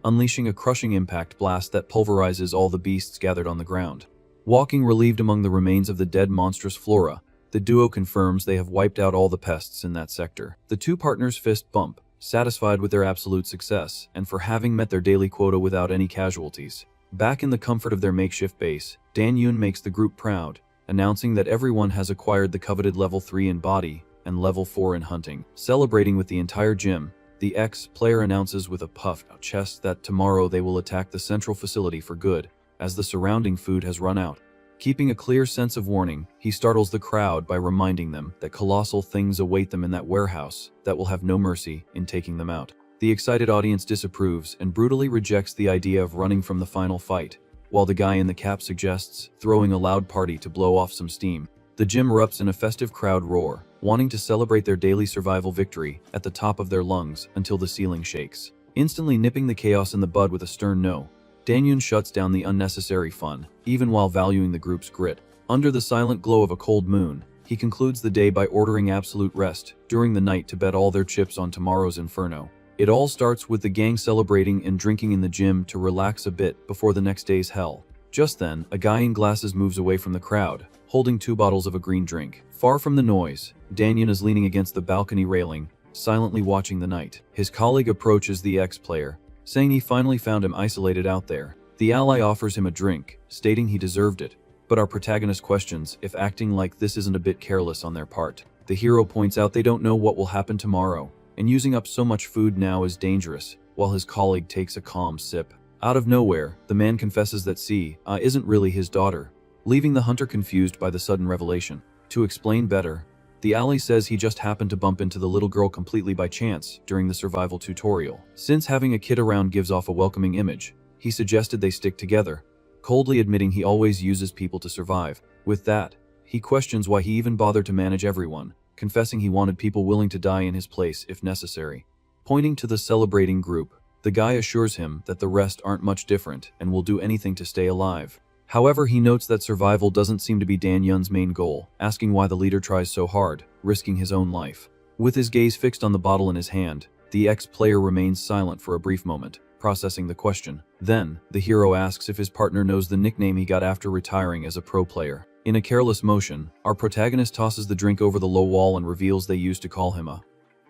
unleashing a crushing impact blast that pulverizes all the beasts gathered on the ground. Walking relieved among the remains of the dead monstrous flora, the duo confirms they have wiped out all the pests in that sector. The two partners fist bump, satisfied with their absolute success, and for having met their daily quota without any casualties. Back in the comfort of their makeshift base, Dan Yoon makes the group proud, announcing that everyone has acquired the coveted level 3 in body and level 4 in hunting. Celebrating with the entire gym, the ex-player announces with a puffed out chest that tomorrow they will attack the central facility for good, as the surrounding food has run out. Keeping a clear sense of warning, he startles the crowd by reminding them that colossal things await them in that warehouse that will have no mercy in taking them out. The excited audience disapproves and brutally rejects the idea of running from the final fight, while the guy in the cap suggests throwing a loud party to blow off some steam. The gym erupts in a festive crowd roar, wanting to celebrate their daily survival victory at the top of their lungs until the ceiling shakes. Instantly nipping the chaos in the bud with a stern no, Dan Yoon shuts down the unnecessary fun, even while valuing the group's grit. Under the silent glow of a cold moon, he concludes the day by ordering absolute rest during the night to bet all their chips on tomorrow's inferno. It all starts with the gang celebrating and drinking in the gym to relax a bit before the next day's hell. Just then, a guy in glasses moves away from the crowd, holding 2 bottles of a green drink. Far from the noise, Dan Yoon is leaning against the balcony railing, silently watching the night. His colleague approaches the ex-player, saying he finally found him isolated out there. The ally offers him a drink, stating he deserved it, but our protagonist questions if acting like this isn't a bit careless on their part. The hero points out they don't know what will happen tomorrow, and using up so much food now is dangerous, while his colleague takes a calm sip. Out of nowhere, the man confesses that C isn't really his daughter, leaving the hunter confused by the sudden revelation. To explain better, the ally says he just happened to bump into the little girl completely by chance during the survival tutorial. Since having a kid around gives off a welcoming image, he suggested they stick together, coldly admitting he always uses people to survive. With that, he questions why he even bothered to manage everyone, confessing he wanted people willing to die in his place if necessary. Pointing to the celebrating group, the guy assures him that the rest aren't much different and will do anything to stay alive. However, he notes that survival doesn't seem to be Dan Yun's main goal, asking why the leader tries so hard, risking his own life. With his gaze fixed on the bottle in his hand, the ex-player remains silent for a brief moment, processing the question. Then, the hero asks if his partner knows the nickname he got after retiring as a pro player. In a careless motion, our protagonist tosses the drink over the low wall and reveals they used to call him a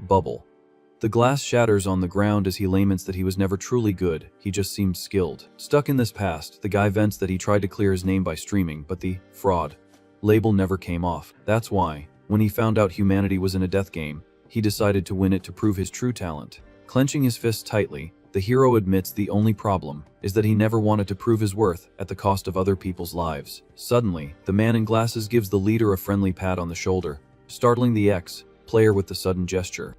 bubble. The glass shatters on the ground as he laments that he was never truly good, he just seemed skilled. Stuck in this past, the guy vents that he tried to clear his name by streaming, but the fraud label never came off. That's why, when he found out humanity was in a death game, he decided to win it to prove his true talent. Clenching his fists tightly, the hero admits the only problem is that he never wanted to prove his worth at the cost of other people's lives. Suddenly, the man in glasses gives the leader a friendly pat on the shoulder, startling the ex-player with the sudden gesture.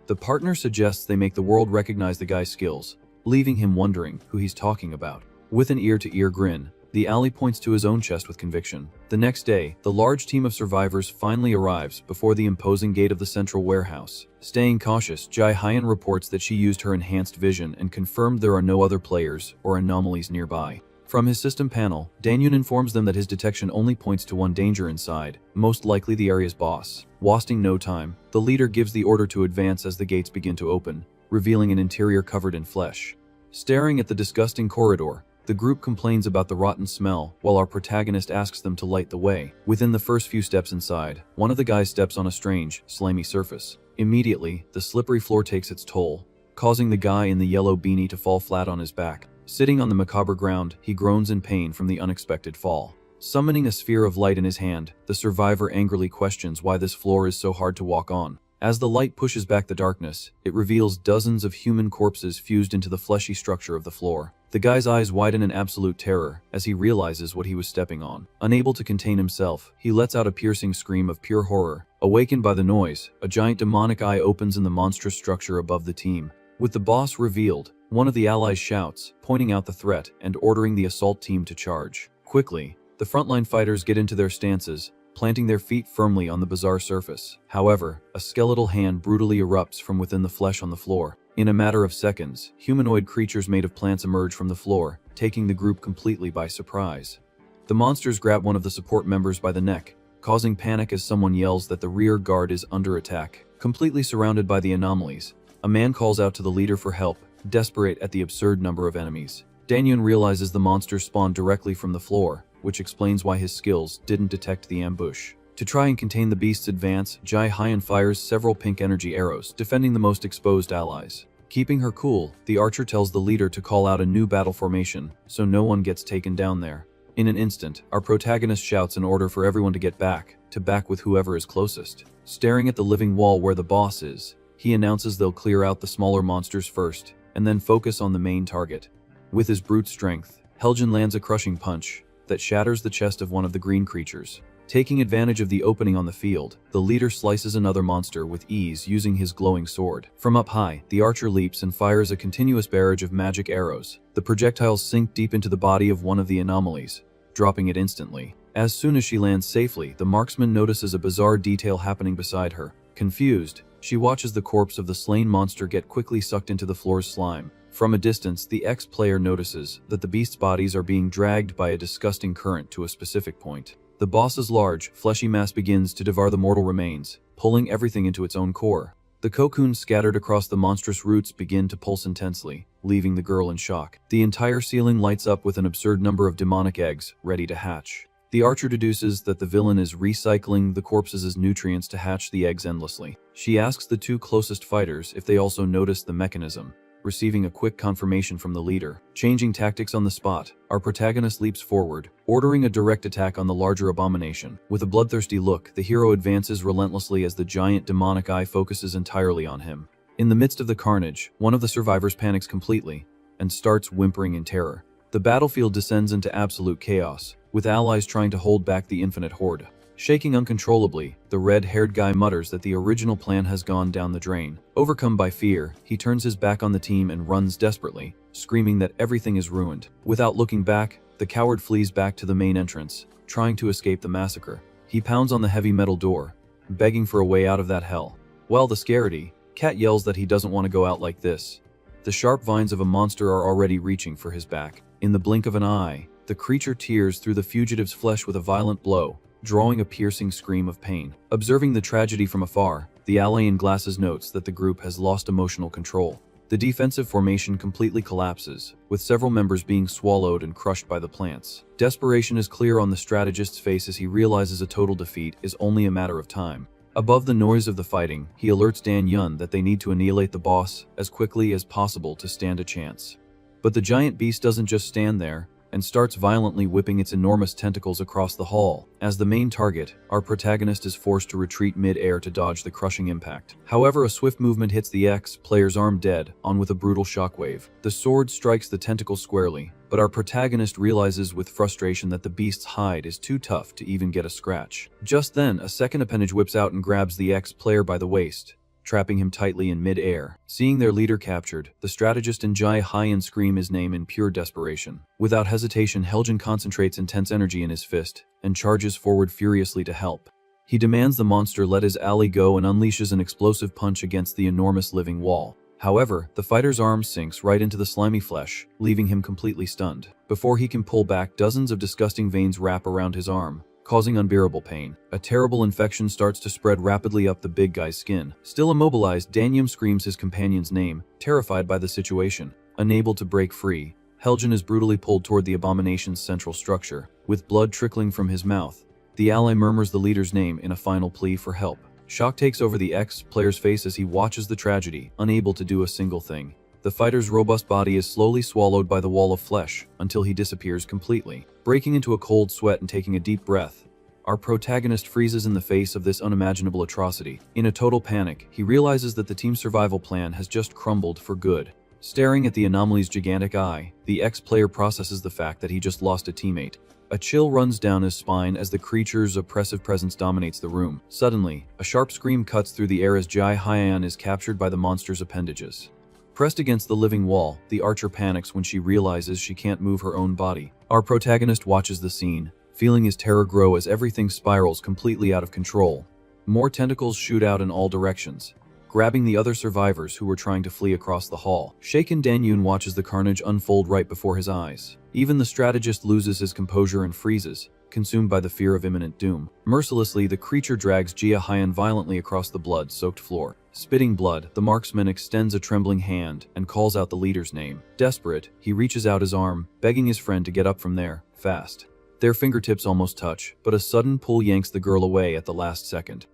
The partner suggests they make the world recognize the guy's skills, leaving him wondering who he's talking about. With an ear-to-ear grin, the ally points to his own chest with conviction. The next day, the large team of survivors finally arrives before the imposing gate of the central warehouse. Staying cautious, Jai Hyan reports that she used her enhanced vision and confirmed there are no other players or anomalies nearby. From his system panel, Danyun informs them that his detection only points to one danger inside, most likely the area's boss. Wasting no time, the leader gives the order to advance as the gates begin to open, revealing an interior covered in flesh. Staring at the disgusting corridor, the group complains about the rotten smell, while our protagonist asks them to light the way. Within the first few steps inside, one of the guys steps on a strange, slimy surface. Immediately, the slippery floor takes its toll, causing the guy in the yellow beanie to fall flat on his back. Sitting on the macabre ground, he groans in pain from the unexpected fall. Summoning a sphere of light in his hand, the survivor angrily questions why this floor is so hard to walk on. As the light pushes back the darkness, it reveals dozens of human corpses fused into the fleshy structure of the floor. The guy's eyes widen in absolute terror as he realizes what he was stepping on. Unable to contain himself, he lets out a piercing scream of pure horror. Awakened by the noise, a giant demonic eye opens in the monstrous structure above the team. With the boss revealed, one of the allies shouts, pointing out the threat and ordering the assault team to charge. Quickly, the frontline fighters get into their stances, planting their feet firmly on the bizarre surface. However, a skeletal hand brutally erupts from within the flesh on the floor. In a matter of seconds, humanoid creatures made of plants emerge from the floor, taking the group completely by surprise. The monsters grab one of the support members by the neck, causing panic as someone yells that the rear guard is under attack. Completely surrounded by the anomalies, a man calls out to the leader for help, desperate at the absurd number of enemies. Danyun realizes the monsters spawned directly from the floor, which explains why his skills didn't detect the ambush. To try and contain the beast's advance, Jai Hyan fires several pink energy arrows, defending the most exposed allies. Keeping her cool, the archer tells the leader to call out a new battle formation, so no one gets taken down there. In an instant, our protagonist shouts an order for everyone to back with whoever is closest. Staring at the living wall where the boss is, he announces they'll clear out the smaller monsters first, and then focus on the main target. With his brute strength, Helgen lands a crushing punch that shatters the chest of one of the green creatures. Taking advantage of the opening on the field, the leader slices another monster with ease using his glowing sword. From up high, the archer leaps and fires a continuous barrage of magic arrows. The projectiles sink deep into the body of one of the anomalies, dropping it instantly. As soon as she lands safely, the marksman notices a bizarre detail happening beside her. Confused, she watches the corpse of the slain monster get quickly sucked into the floor's slime. From a distance, the ex-player notices that the beast's bodies are being dragged by a disgusting current to a specific point. The boss's large, fleshy mass begins to devour the mortal remains, pulling everything into its own core. The cocoons scattered across the monstrous roots begin to pulse intensely, leaving the girl in shock. The entire ceiling lights up with an absurd number of demonic eggs, ready to hatch. The archer deduces that the villain is recycling the corpses as nutrients to hatch the eggs endlessly. She asks the two closest fighters if they also notice the mechanism, receiving a quick confirmation from the leader. Changing tactics on the spot, our protagonist leaps forward, ordering a direct attack on the larger abomination. With a bloodthirsty look, the hero advances relentlessly as the giant demonic eye focuses entirely on him. In the midst of the carnage, one of the survivors panics completely and starts whimpering in terror. The battlefield descends into absolute chaos, with allies trying to hold back the infinite horde. Shaking uncontrollably, the red-haired guy mutters that the original plan has gone down the drain. Overcome by fear, he turns his back on the team and runs desperately, screaming that everything is ruined. Without looking back, the coward flees back to the main entrance, trying to escape the massacre. He pounds on the heavy metal door, begging for a way out of that hell. While the scaredy cat yells that he doesn't want to go out like this, the sharp vines of a monster are already reaching for his back. In the blink of an eye, the creature tears through the fugitive's flesh with a violent blow, drawing a piercing scream of pain. Observing the tragedy from afar, the ally in glasses notes that the group has lost emotional control. The defensive formation completely collapses, with several members being swallowed and crushed by the plants. Desperation is clear on the strategist's face as he realizes a total defeat is only a matter of time. Above the noise of the fighting, he alerts Danyun that they need to annihilate the boss as quickly as possible to stand a chance. But the giant beast doesn't just stand there, and starts violently whipping its enormous tentacles across the hall. As the main target, our protagonist is forced to retreat mid-air to dodge the crushing impact. However, a swift movement hits the ex-player's arm dead on with a brutal shockwave. The sword strikes the tentacle squarely, but our protagonist realizes with frustration that the beast's hide is too tough to even get a scratch. Just then, a second appendage whips out and grabs the ex-player by the waist, trapping him tightly in mid-air. Seeing their leader captured, the strategist and Jai Hyan scream his name in pure desperation. Without hesitation, Helgen concentrates intense energy in his fist and charges forward furiously to help. He demands the monster let his ally go and unleashes an explosive punch against the enormous living wall. However, the fighter's arm sinks right into the slimy flesh, leaving him completely stunned. Before he can pull back, dozens of disgusting veins wrap around his arm, causing unbearable pain. A terrible infection starts to spread rapidly up the big guy's skin. Still immobilized, Danyun screams his companion's name, terrified by the situation. Unable to break free, Helgen is brutally pulled toward the abomination's central structure. With blood trickling from his mouth, the ally murmurs the leader's name in a final plea for help. Shock takes over the ex-player's face as he watches the tragedy, unable to do a single thing. The fighter's robust body is slowly swallowed by the wall of flesh until he disappears completely. Breaking into a cold sweat and taking a deep breath, our protagonist freezes in the face of this unimaginable atrocity. In a total panic, he realizes that the team's survival plan has just crumbled for good. Staring at the anomaly's gigantic eye, the ex-player processes the fact that he just lost a teammate. A chill runs down his spine as the creature's oppressive presence dominates the room. Suddenly, a sharp scream cuts through the air as Jai Hyan is captured by the monster's appendages. Pressed against the living wall, the archer panics when she realizes she can't move her own body. Our protagonist watches the scene, feeling his terror grow as everything spirals completely out of control. More tentacles shoot out in all directions, grabbing the other survivors who were trying to flee across the hall. Shaken, Danyun watches the carnage unfold right before his eyes. Even the strategist loses his composure and freezes, consumed by the fear of imminent doom. Mercilessly, the creature drags Jia Hyan violently across the blood-soaked floor. Spitting blood, the marksman extends a trembling hand and calls out the leader's name. Desperate, he reaches out his arm, begging his friend to get up from there, fast. Their fingertips almost touch, but a sudden pull yanks the girl away at the last second.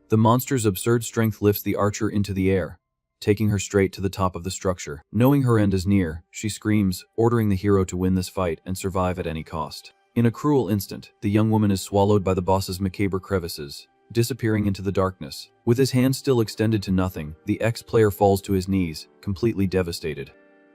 The monster's absurd strength lifts the archer into the air, taking her straight to the top of the structure. Knowing her end is near, she screams, ordering the hero to win this fight and survive at any cost. In a cruel instant, the young woman is swallowed by the boss's macabre crevices, disappearing into the darkness. With his hand still extended to nothing, the ex-player falls to his knees, completely devastated.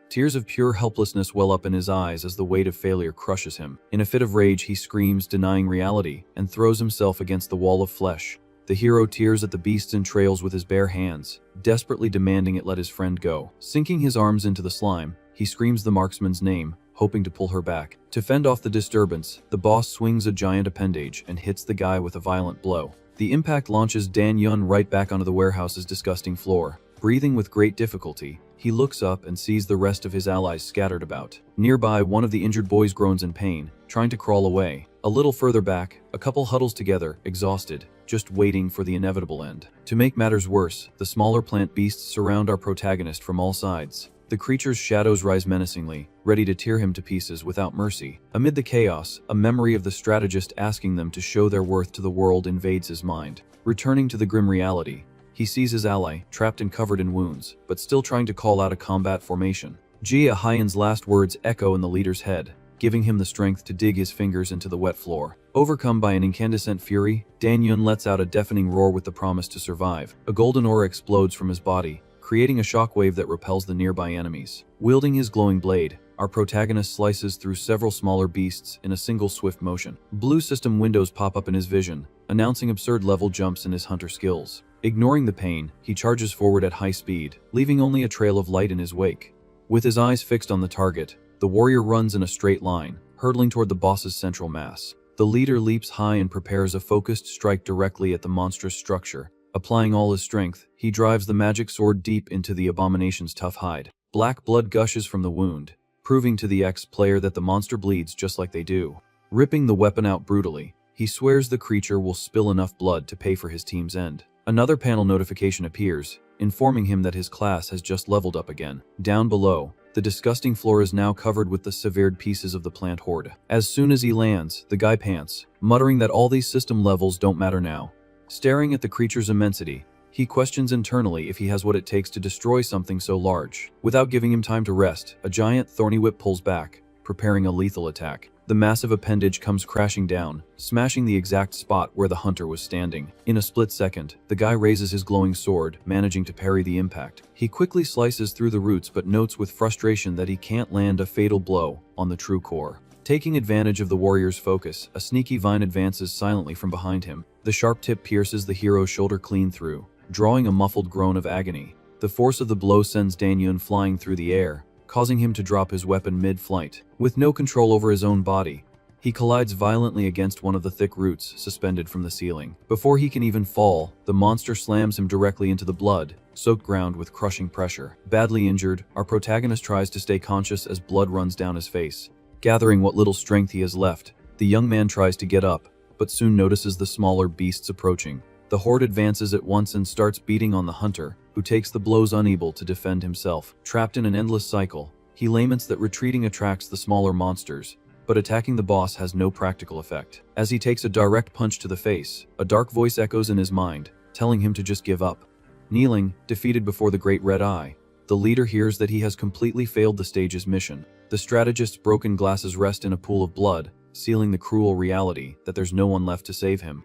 Tears of pure helplessness well up in his eyes as the weight of failure crushes him. In a fit of rage, he screams, denying reality, and throws himself against the wall of flesh. The hero tears at the beast's entrails with his bare hands, desperately demanding it let his friend go. Sinking his arms into the slime, he screams the marksman's name, hoping to pull her back. To fend off the disturbance, the boss swings a giant appendage and hits the guy with a violent blow. The impact launches Dan Yun right back onto the warehouse's disgusting floor. Breathing with great difficulty, he looks up and sees the rest of his allies scattered about. Nearby, one of the injured boys groans in pain, trying to crawl away. A little further back, a couple huddles together, exhausted, just waiting for the inevitable end. To make matters worse, the smaller plant beasts surround our protagonist from all sides. The creature's shadows rise menacingly, ready to tear him to pieces without mercy. Amid the chaos, a memory of the strategist asking them to show their worth to the world invades his mind. Returning to the grim reality, he sees his ally, trapped and covered in wounds, but still trying to call out a combat formation. Jia Hyan's last words echo in the leader's head, giving him the strength to dig his fingers into the wet floor. Overcome by an incandescent fury, Dan Yun lets out a deafening roar with the promise to survive. A golden aura explodes from his body, creating a shockwave that repels the nearby enemies. Wielding his glowing blade, our protagonist slices through several smaller beasts in a single swift motion. Blue system windows pop up in his vision, announcing absurd level jumps in his hunter skills. Ignoring the pain, he charges forward at high speed, leaving only a trail of light in his wake. With his eyes fixed on the target, the warrior runs in a straight line, hurtling toward the boss's central mass. The leader leaps high and prepares a focused strike directly at the monstrous structure. Applying all his strength, he drives the magic sword deep into the abomination's tough hide. Black blood gushes from the wound, proving to the ex-player that the monster bleeds just like they do. Ripping the weapon out brutally, he swears the creature will spill enough blood to pay for his team's end. Another panel notification appears, informing him that his class has just leveled up again. Down below, the disgusting floor is now covered with the severed pieces of the plant horde. As soon as he lands, the guy pants, muttering that all these system levels don't matter now. Staring at the creature's immensity, he questions internally if he has what it takes to destroy something so large. Without giving him time to rest, a giant thorny whip pulls back, preparing a lethal attack. The massive appendage comes crashing down, smashing the exact spot where the hunter was standing. In a split second, the guy raises his glowing sword, managing to parry the impact. He quickly slices through the roots but notes with frustration that he can't land a fatal blow on the true core. Taking advantage of the warrior's focus, a sneaky vine advances silently from behind him. The sharp tip pierces the hero's shoulder clean through, drawing a muffled groan of agony. The force of the blow sends Dan Yun flying through the air, causing him to drop his weapon mid-flight. With no control over his own body, he collides violently against one of the thick roots suspended from the ceiling. Before he can even fall, the monster slams him directly into the blood-soaked ground with crushing pressure. Badly injured, our protagonist tries to stay conscious as blood runs down his face. Gathering what little strength he has left, the young man tries to get up, but soon notices the smaller beasts approaching. The horde advances at once and starts beating on the hunter, who takes the blows unable to defend himself. Trapped in an endless cycle, he laments that retreating attracts the smaller monsters, but attacking the boss has no practical effect. As he takes a direct punch to the face, a dark voice echoes in his mind, telling him to just give up. Kneeling, defeated before the Great Red Eye, the leader hears that he has completely failed the stage's mission. The strategist's broken glasses rest in a pool of blood, sealing the cruel reality that there's no one left to save him.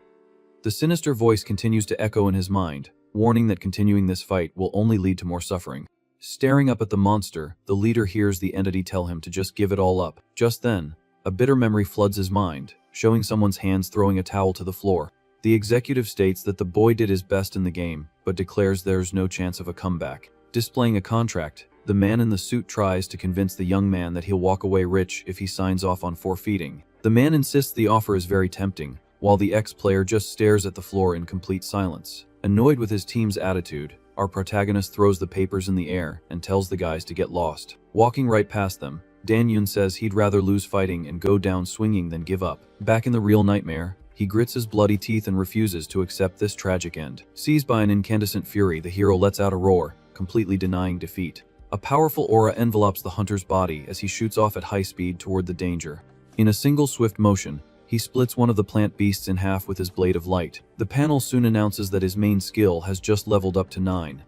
The sinister voice continues to echo in his mind, warning that continuing this fight will only lead to more suffering. Staring up at the monster, the leader hears the entity tell him to just give it all up. Just then, a bitter memory floods his mind, showing someone's hands throwing a towel to the floor. The executive states that the boy did his best in the game, but declares there's no chance of a comeback. Displaying a contract, the man in the suit tries to convince the young man that he'll walk away rich if he signs off on forfeiting. The man insists the offer is very tempting, while the ex-player just stares at the floor in complete silence. Annoyed with his team's attitude, our protagonist throws the papers in the air and tells the guys to get lost. Walking right past them, Dan Yun says he'd rather lose fighting and go down swinging than give up. Back in the real nightmare, He grits his bloody teeth and refuses to accept this tragic end. Seized by an incandescent fury, the hero lets out a roar, completely denying defeat. A powerful aura envelopes the hunter's body as he shoots off at high speed toward the danger. In a single swift motion, he splits one of the plant beasts in half with his blade of light. The panel soon announces that his main skill has just leveled up to 9.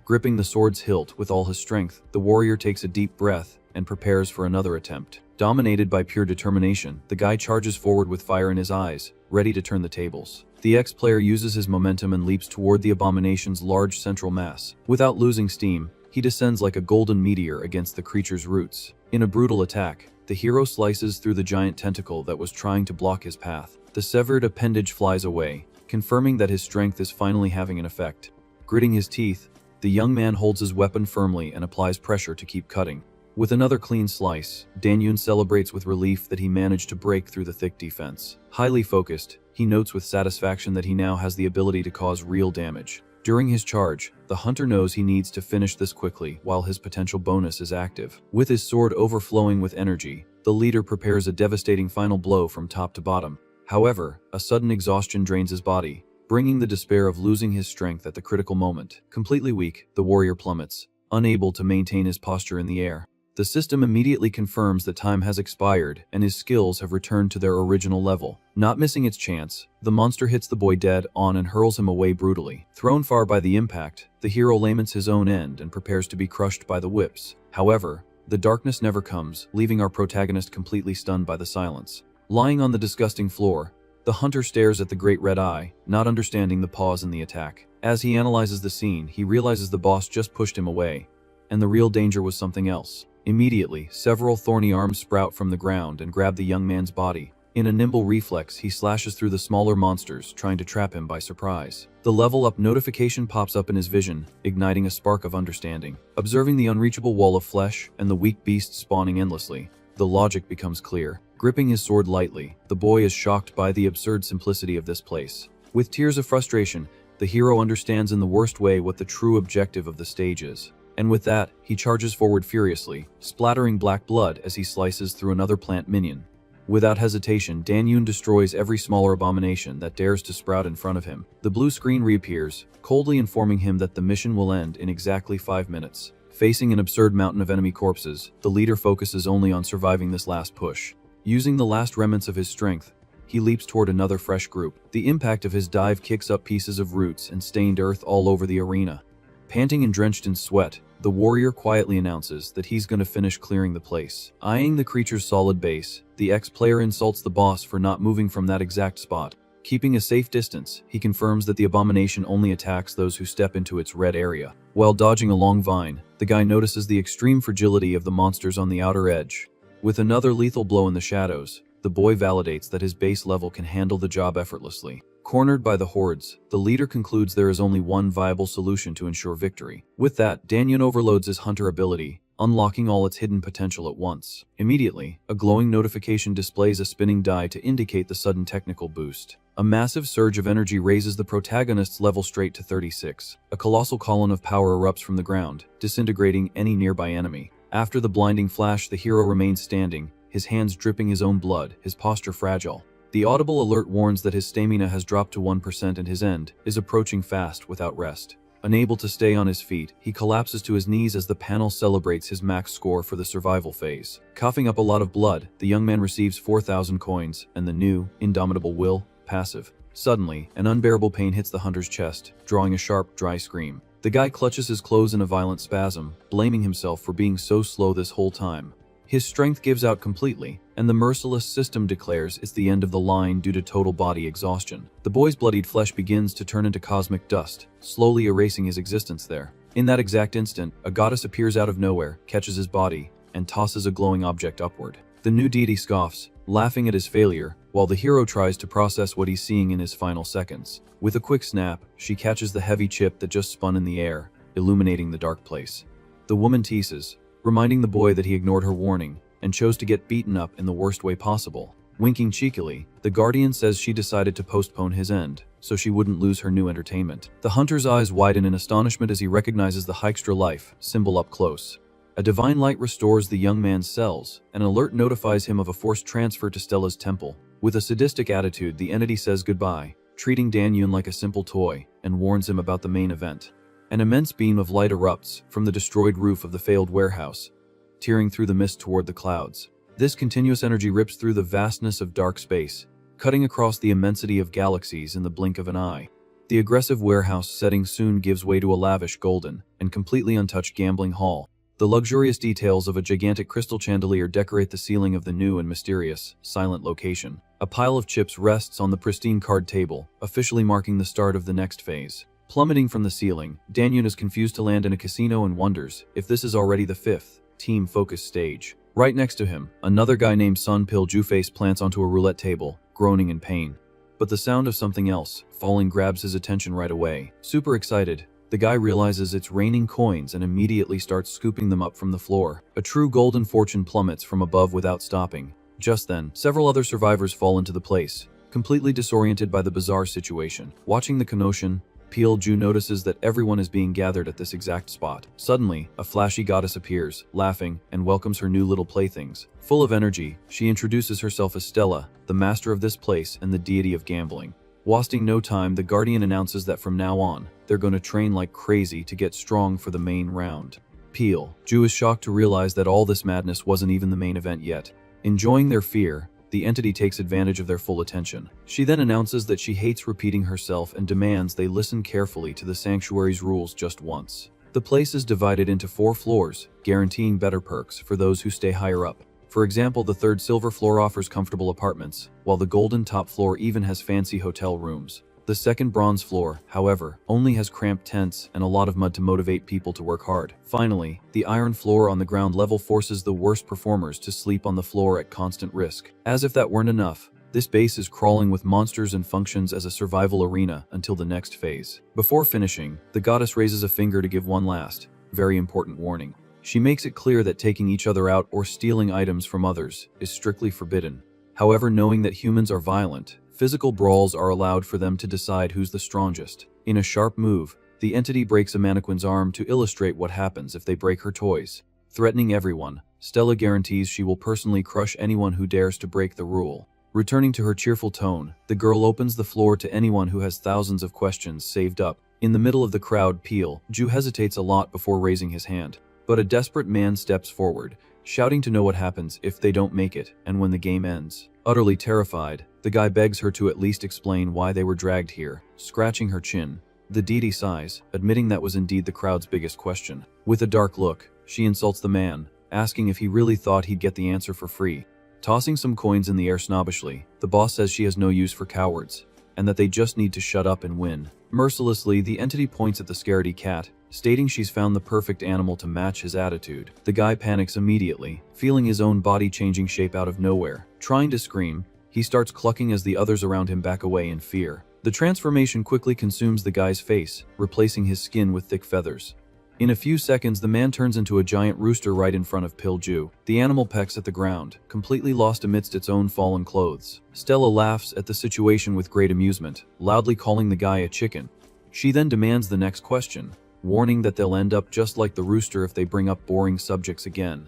Gripping the sword's hilt with all his strength, the warrior takes a deep breath and prepares for another attempt. Dominated by pure determination, the guy charges forward with fire in his eyes, ready to turn the tables. The ex-player uses his momentum and leaps toward the abomination's large central mass. Without losing steam, he descends like a golden meteor against the creature's roots. In a brutal attack, the hero slices through the giant tentacle that was trying to block his path. The severed appendage flies away, confirming that his strength is finally having an effect. Gritting his teeth, the young man holds his weapon firmly and applies pressure to keep cutting. With another clean slice, Danyun celebrates with relief that he managed to break through the thick defense. Highly focused, he notes with satisfaction that he now has the ability to cause real damage. During his charge, the hunter knows he needs to finish this quickly while his potential bonus is active. With his sword overflowing with energy, the leader prepares a devastating final blow from top to bottom. However, a sudden exhaustion drains his body, bringing the despair of losing his strength at the critical moment. Completely weak, the warrior plummets, unable to maintain his posture in the air. The system immediately confirms that time has expired and his skills have returned to their original level. Not missing its chance, the monster hits the boy dead on and hurls him away brutally. Thrown far by the impact, the hero laments his own end and prepares to be crushed by the whips. However, the darkness never comes, leaving our protagonist completely stunned by the silence. Lying on the disgusting floor, the hunter stares at the great red eye, not understanding the pause in the attack. As he analyzes the scene, he realizes the boss just pushed him away, and the real danger was something else. Immediately, several thorny arms sprout from the ground and grab the young man's body. In a nimble reflex, he slashes through the smaller monsters, trying to trap him by surprise. The level up notification pops up in his vision, igniting a spark of understanding. Observing the unreachable wall of flesh and the weak beast spawning endlessly, the logic becomes clear. Gripping his sword lightly, the boy is shocked by the absurd simplicity of this place. With tears of frustration, the hero understands in the worst way what the true objective of the stage is. And with that, he charges forward furiously, splattering black blood as he slices through another plant minion. Without hesitation, Danyun destroys every smaller abomination that dares to sprout in front of him. The blue screen reappears, coldly informing him that the mission will end in exactly 5 minutes. Facing an absurd mountain of enemy corpses, the leader focuses only on surviving this last push. Using the last remnants of his strength, he leaps toward another fresh group. The impact of his dive kicks up pieces of roots and stained earth all over the arena. Panting and drenched in sweat, the warrior quietly announces that he's going to finish clearing the place. Eyeing the creature's solid base, the ex-player insults the boss for not moving from that exact spot. Keeping a safe distance, he confirms that the abomination only attacks those who step into its red area. While dodging a long vine, the guy notices the extreme fragility of the monsters on the outer edge. With another lethal blow in the shadows, the boy validates that his base level can handle the job effortlessly. Cornered by the hordes, the leader concludes there is only one viable solution to ensure victory. With that, Danyun overloads his hunter ability, unlocking all its hidden potential at once. Immediately, a glowing notification displays a spinning die to indicate the sudden technical boost. A massive surge of energy raises the protagonist's level straight to 36. A colossal column of power erupts from the ground, disintegrating any nearby enemy. After the blinding flash, the hero remains standing, his hands dripping his own blood, his posture fragile. The audible alert warns that his stamina has dropped to 1% and his end is approaching fast without rest. Unable to stay on his feet, he collapses to his knees as the panel celebrates his max score for the survival phase. Coughing up a lot of blood, the young man receives 4,000 coins and the new, indomitable will, passive. Suddenly, an unbearable pain hits the hunter's chest, drawing a sharp, dry scream. The guy clutches his clothes in a violent spasm, blaming himself for being so slow this whole time. His strength gives out completely, and the merciless system declares it's the end of the line due to total body exhaustion. The boy's bloodied flesh begins to turn into cosmic dust, slowly erasing his existence there. In that exact instant, a goddess appears out of nowhere, catches his body, and tosses a glowing object upward. The new deity scoffs, laughing at his failure, while the hero tries to process what he's seeing in his final seconds. With a quick snap, she catches the heavy chip that just spun in the air, illuminating the dark place. The woman teases, reminding the boy that he ignored her warning and chose to get beaten up in the worst way possible. Winking cheekily, the guardian says she decided to postpone his end, so she wouldn't lose her new entertainment. The hunter's eyes widen in astonishment as he recognizes the Hykestra life symbol up close. A divine light restores the young man's cells, and an alert notifies him of a forced transfer to Stella's temple. With a sadistic attitude, the entity says goodbye, treating Dan Yun like a simple toy, and warns him about the main event. An immense beam of light erupts from the destroyed roof of the failed warehouse, tearing through the mist toward the clouds. This continuous energy rips through the vastness of dark space, cutting across the immensity of galaxies in the blink of an eye. The aggressive warehouse setting soon gives way to a lavish golden and completely untouched gambling hall. The luxurious details of a gigantic crystal chandelier decorate the ceiling of the new and mysterious, silent location. A pile of chips rests on the pristine card table, officially marking the start of the next phase. Plummeting from the ceiling, Dan Yun is confused to land in a casino and wonders if this is already the fifth, team-focused stage. Right next to him, another guy named Sun Pil Ju face plants onto a roulette table, groaning in pain. But the sound of something else falling grabs his attention right away. Super excited, the guy realizes it's raining coins and immediately starts scooping them up from the floor. A true golden fortune plummets from above without stopping. Just then, several other survivors fall into the place, completely disoriented by the bizarre situation. Watching the commotion, Pil Ju notices that everyone is being gathered at this exact spot. Suddenly, a flashy goddess appears, laughing, and welcomes her new little playthings. Full of energy, she introduces herself as Stella, the master of this place and the deity of gambling. Wasting no time, the Guardian announces that from now on, they're going to train like crazy to get strong for the main round. Pil Ju is shocked to realize that all this madness wasn't even the main event yet. Enjoying their fear, the entity takes advantage of their full attention. She then announces that she hates repeating herself and demands they listen carefully to the sanctuary's rules just once. The place is divided into 4 floors, guaranteeing better perks for those who stay higher up. For example, the 3rd silver floor offers comfortable apartments, while the golden top floor even has fancy hotel rooms. The 2nd bronze floor, however, only has cramped tents and a lot of mud to motivate people to work hard. Finally, the iron floor on the ground level forces the worst performers to sleep on the floor at constant risk. As if that weren't enough, this base is crawling with monsters and functions as a survival arena until the next phase. Before finishing, the goddess raises a finger to give one last, very important warning. She makes it clear that taking each other out or stealing items from others is strictly forbidden. However, knowing that humans are violent, physical brawls are allowed for them to decide who's the strongest. In a sharp move, the entity breaks a mannequin's arm to illustrate what happens if they break her toys. Threatening everyone, Stella guarantees she will personally crush anyone who dares to break the rule. Returning to her cheerful tone, the girl opens the floor to anyone who has thousands of questions saved up. In the middle of the crowd, Pil Ju hesitates a lot before raising his hand. But a desperate man steps forward, shouting to know what happens if they don't make it and when the game ends. Utterly terrified, the guy begs her to at least explain why they were dragged here, scratching her chin. The deity sighs, admitting that was indeed the crowd's biggest question. With a dark look, she insults the man, asking if he really thought he'd get the answer for free. Tossing some coins in the air snobbishly, the boss says she has no use for cowards, and that they just need to shut up and win. Mercilessly, the entity points at the scaredy cat, stating she's found the perfect animal to match his attitude. The guy panics immediately, feeling his own body changing shape out of nowhere. Trying to scream, he starts clucking as the others around him back away in fear. The transformation quickly consumes the guy's face, replacing his skin with thick feathers. In a few seconds, the man turns into a giant rooster right in front of Pil Ju. The animal pecks at the ground, completely lost amidst its own fallen clothes. Stella laughs at the situation with great amusement, loudly calling the guy a chicken. She then demands the next question, warning that they'll end up just like the rooster if they bring up boring subjects again.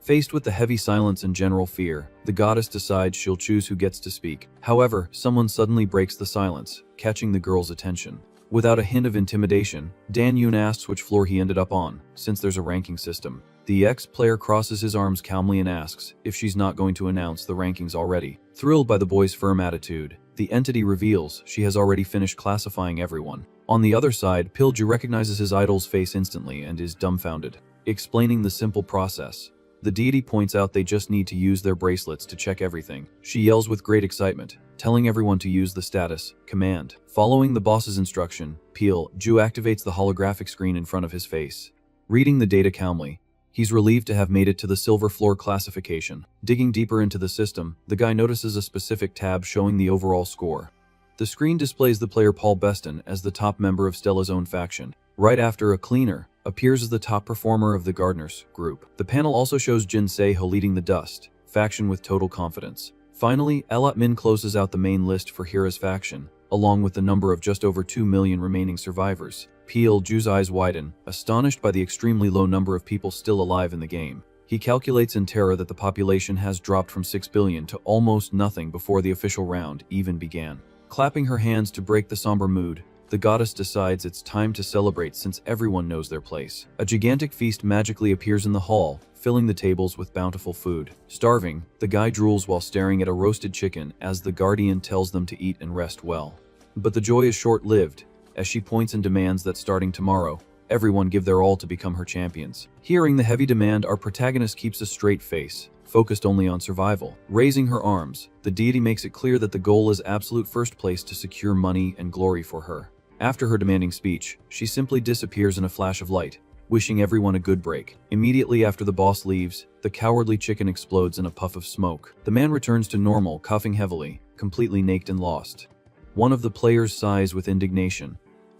Faced with the heavy silence and general fear, the goddess decides she'll choose who gets to speak. However, someone suddenly breaks the silence, catching the girl's attention. Without a hint of intimidation, Dan Yun asks which floor he ended up on, since there's a ranking system. The ex-player crosses his arms calmly and asks if she's not going to announce the rankings already. Thrilled by the boy's firm attitude, the entity reveals she has already finished classifying everyone. On the other side, Pil Ju recognizes his idol's face instantly and is dumbfounded. Explaining the simple process, the deity points out they just need to use their bracelets to check everything. She yells with great excitement, telling everyone to use the status command. Following the boss's instruction, Pil Ju activates the holographic screen in front of his face. Reading the data calmly, he's relieved to have made it to the silver floor classification. Digging deeper into the system, the guy notices a specific tab showing the overall score. The screen displays the player Paul Beston as the top member of Stella's own faction. Right after, a cleaner appears as the top performer of the Gardeners group. The panel also shows Jin Se-ho leading the Dust faction with total confidence. Finally, Elot Min closes out the main list for Hira's faction, along with the number of just over 2 million remaining survivors. Peel Ju's eyes widen, astonished by the extremely low number of people still alive in the game. He calculates in terror that the population has dropped from 6 billion to almost nothing before the official round even began. Clapping her hands to break the somber mood, the goddess decides it's time to celebrate since everyone knows their place. A gigantic feast magically appears in the hall, filling the tables with bountiful food. Starving, the guy drools while staring at a roasted chicken as the guardian tells them to eat and rest well. But the joy is short-lived, as she points and demands that starting tomorrow, everyone give their all to become her champions. Hearing the heavy demand, our protagonist keeps a straight face, focused only on survival. Raising her arms, the deity makes it clear that the goal is absolute first place to secure money and glory for her. After her demanding speech, she simply disappears in a flash of light, wishing everyone a good break. Immediately after the boss leaves, the cowardly chicken explodes in a puff of smoke. The man returns to normal, coughing heavily, completely naked and lost. One of the players sighs with indignation,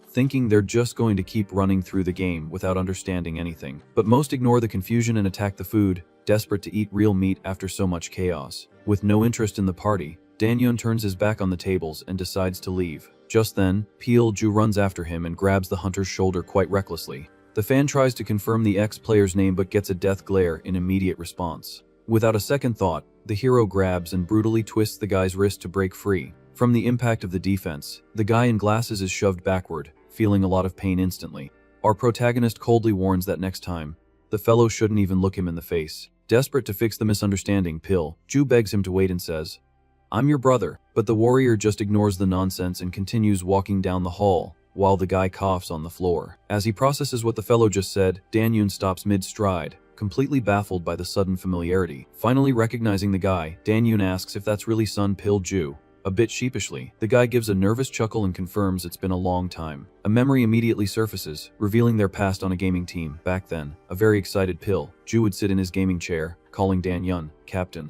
thinking they're just going to keep running through the game without understanding anything. But most ignore the confusion and attack the food, desperate to eat real meat after so much chaos. With no interest in the party, Dan-yeon turns his back on the tables and decides to leave. Just then, Peel Ju runs after him and grabs the hunter's shoulder quite recklessly. The fan tries to confirm the ex-player's name but gets a death glare in immediate response. Without a second thought, the hero grabs and brutally twists the guy's wrist to break free. From the impact of the defense, the guy in glasses is shoved backward, feeling a lot of pain instantly. Our protagonist coldly warns that next time, the fellow shouldn't even look him in the face. Desperate to fix the misunderstanding, Peel Ju begs him to wait and says, "I'm your brother," but the warrior just ignores the nonsense and continues walking down the hall, while the guy coughs on the floor. As he processes what the fellow just said, Dan-yeon stops mid-stride, completely baffled by the sudden familiarity. Finally recognizing the guy, Dan-yeon asks if that's really son Peel Ju. A bit sheepishly, the guy gives a nervous chuckle and confirms it's been a long time. A memory immediately surfaces, revealing their past on a gaming team. Back then, a very excited Peel Ju would sit in his gaming chair, calling Dan-yeon Captain.